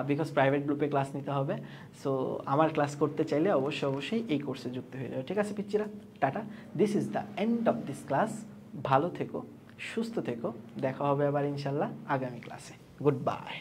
বিকজ প্রাইভেট গ্রুপে ক্লাস নিতে হবে। সো আমার ক্লাস করতে চাইলে অবশ্যই এই কোর্সে যুক্ত হয়ে যাবে। ঠিক আছে পিচ্ছিরা, টাটা। This is the end of this class. ভালো থেকো, সুস্থ থেকো, দেখা হবে আবার ইনশাল্লাহ আগামী ক্লাসে। Good bye.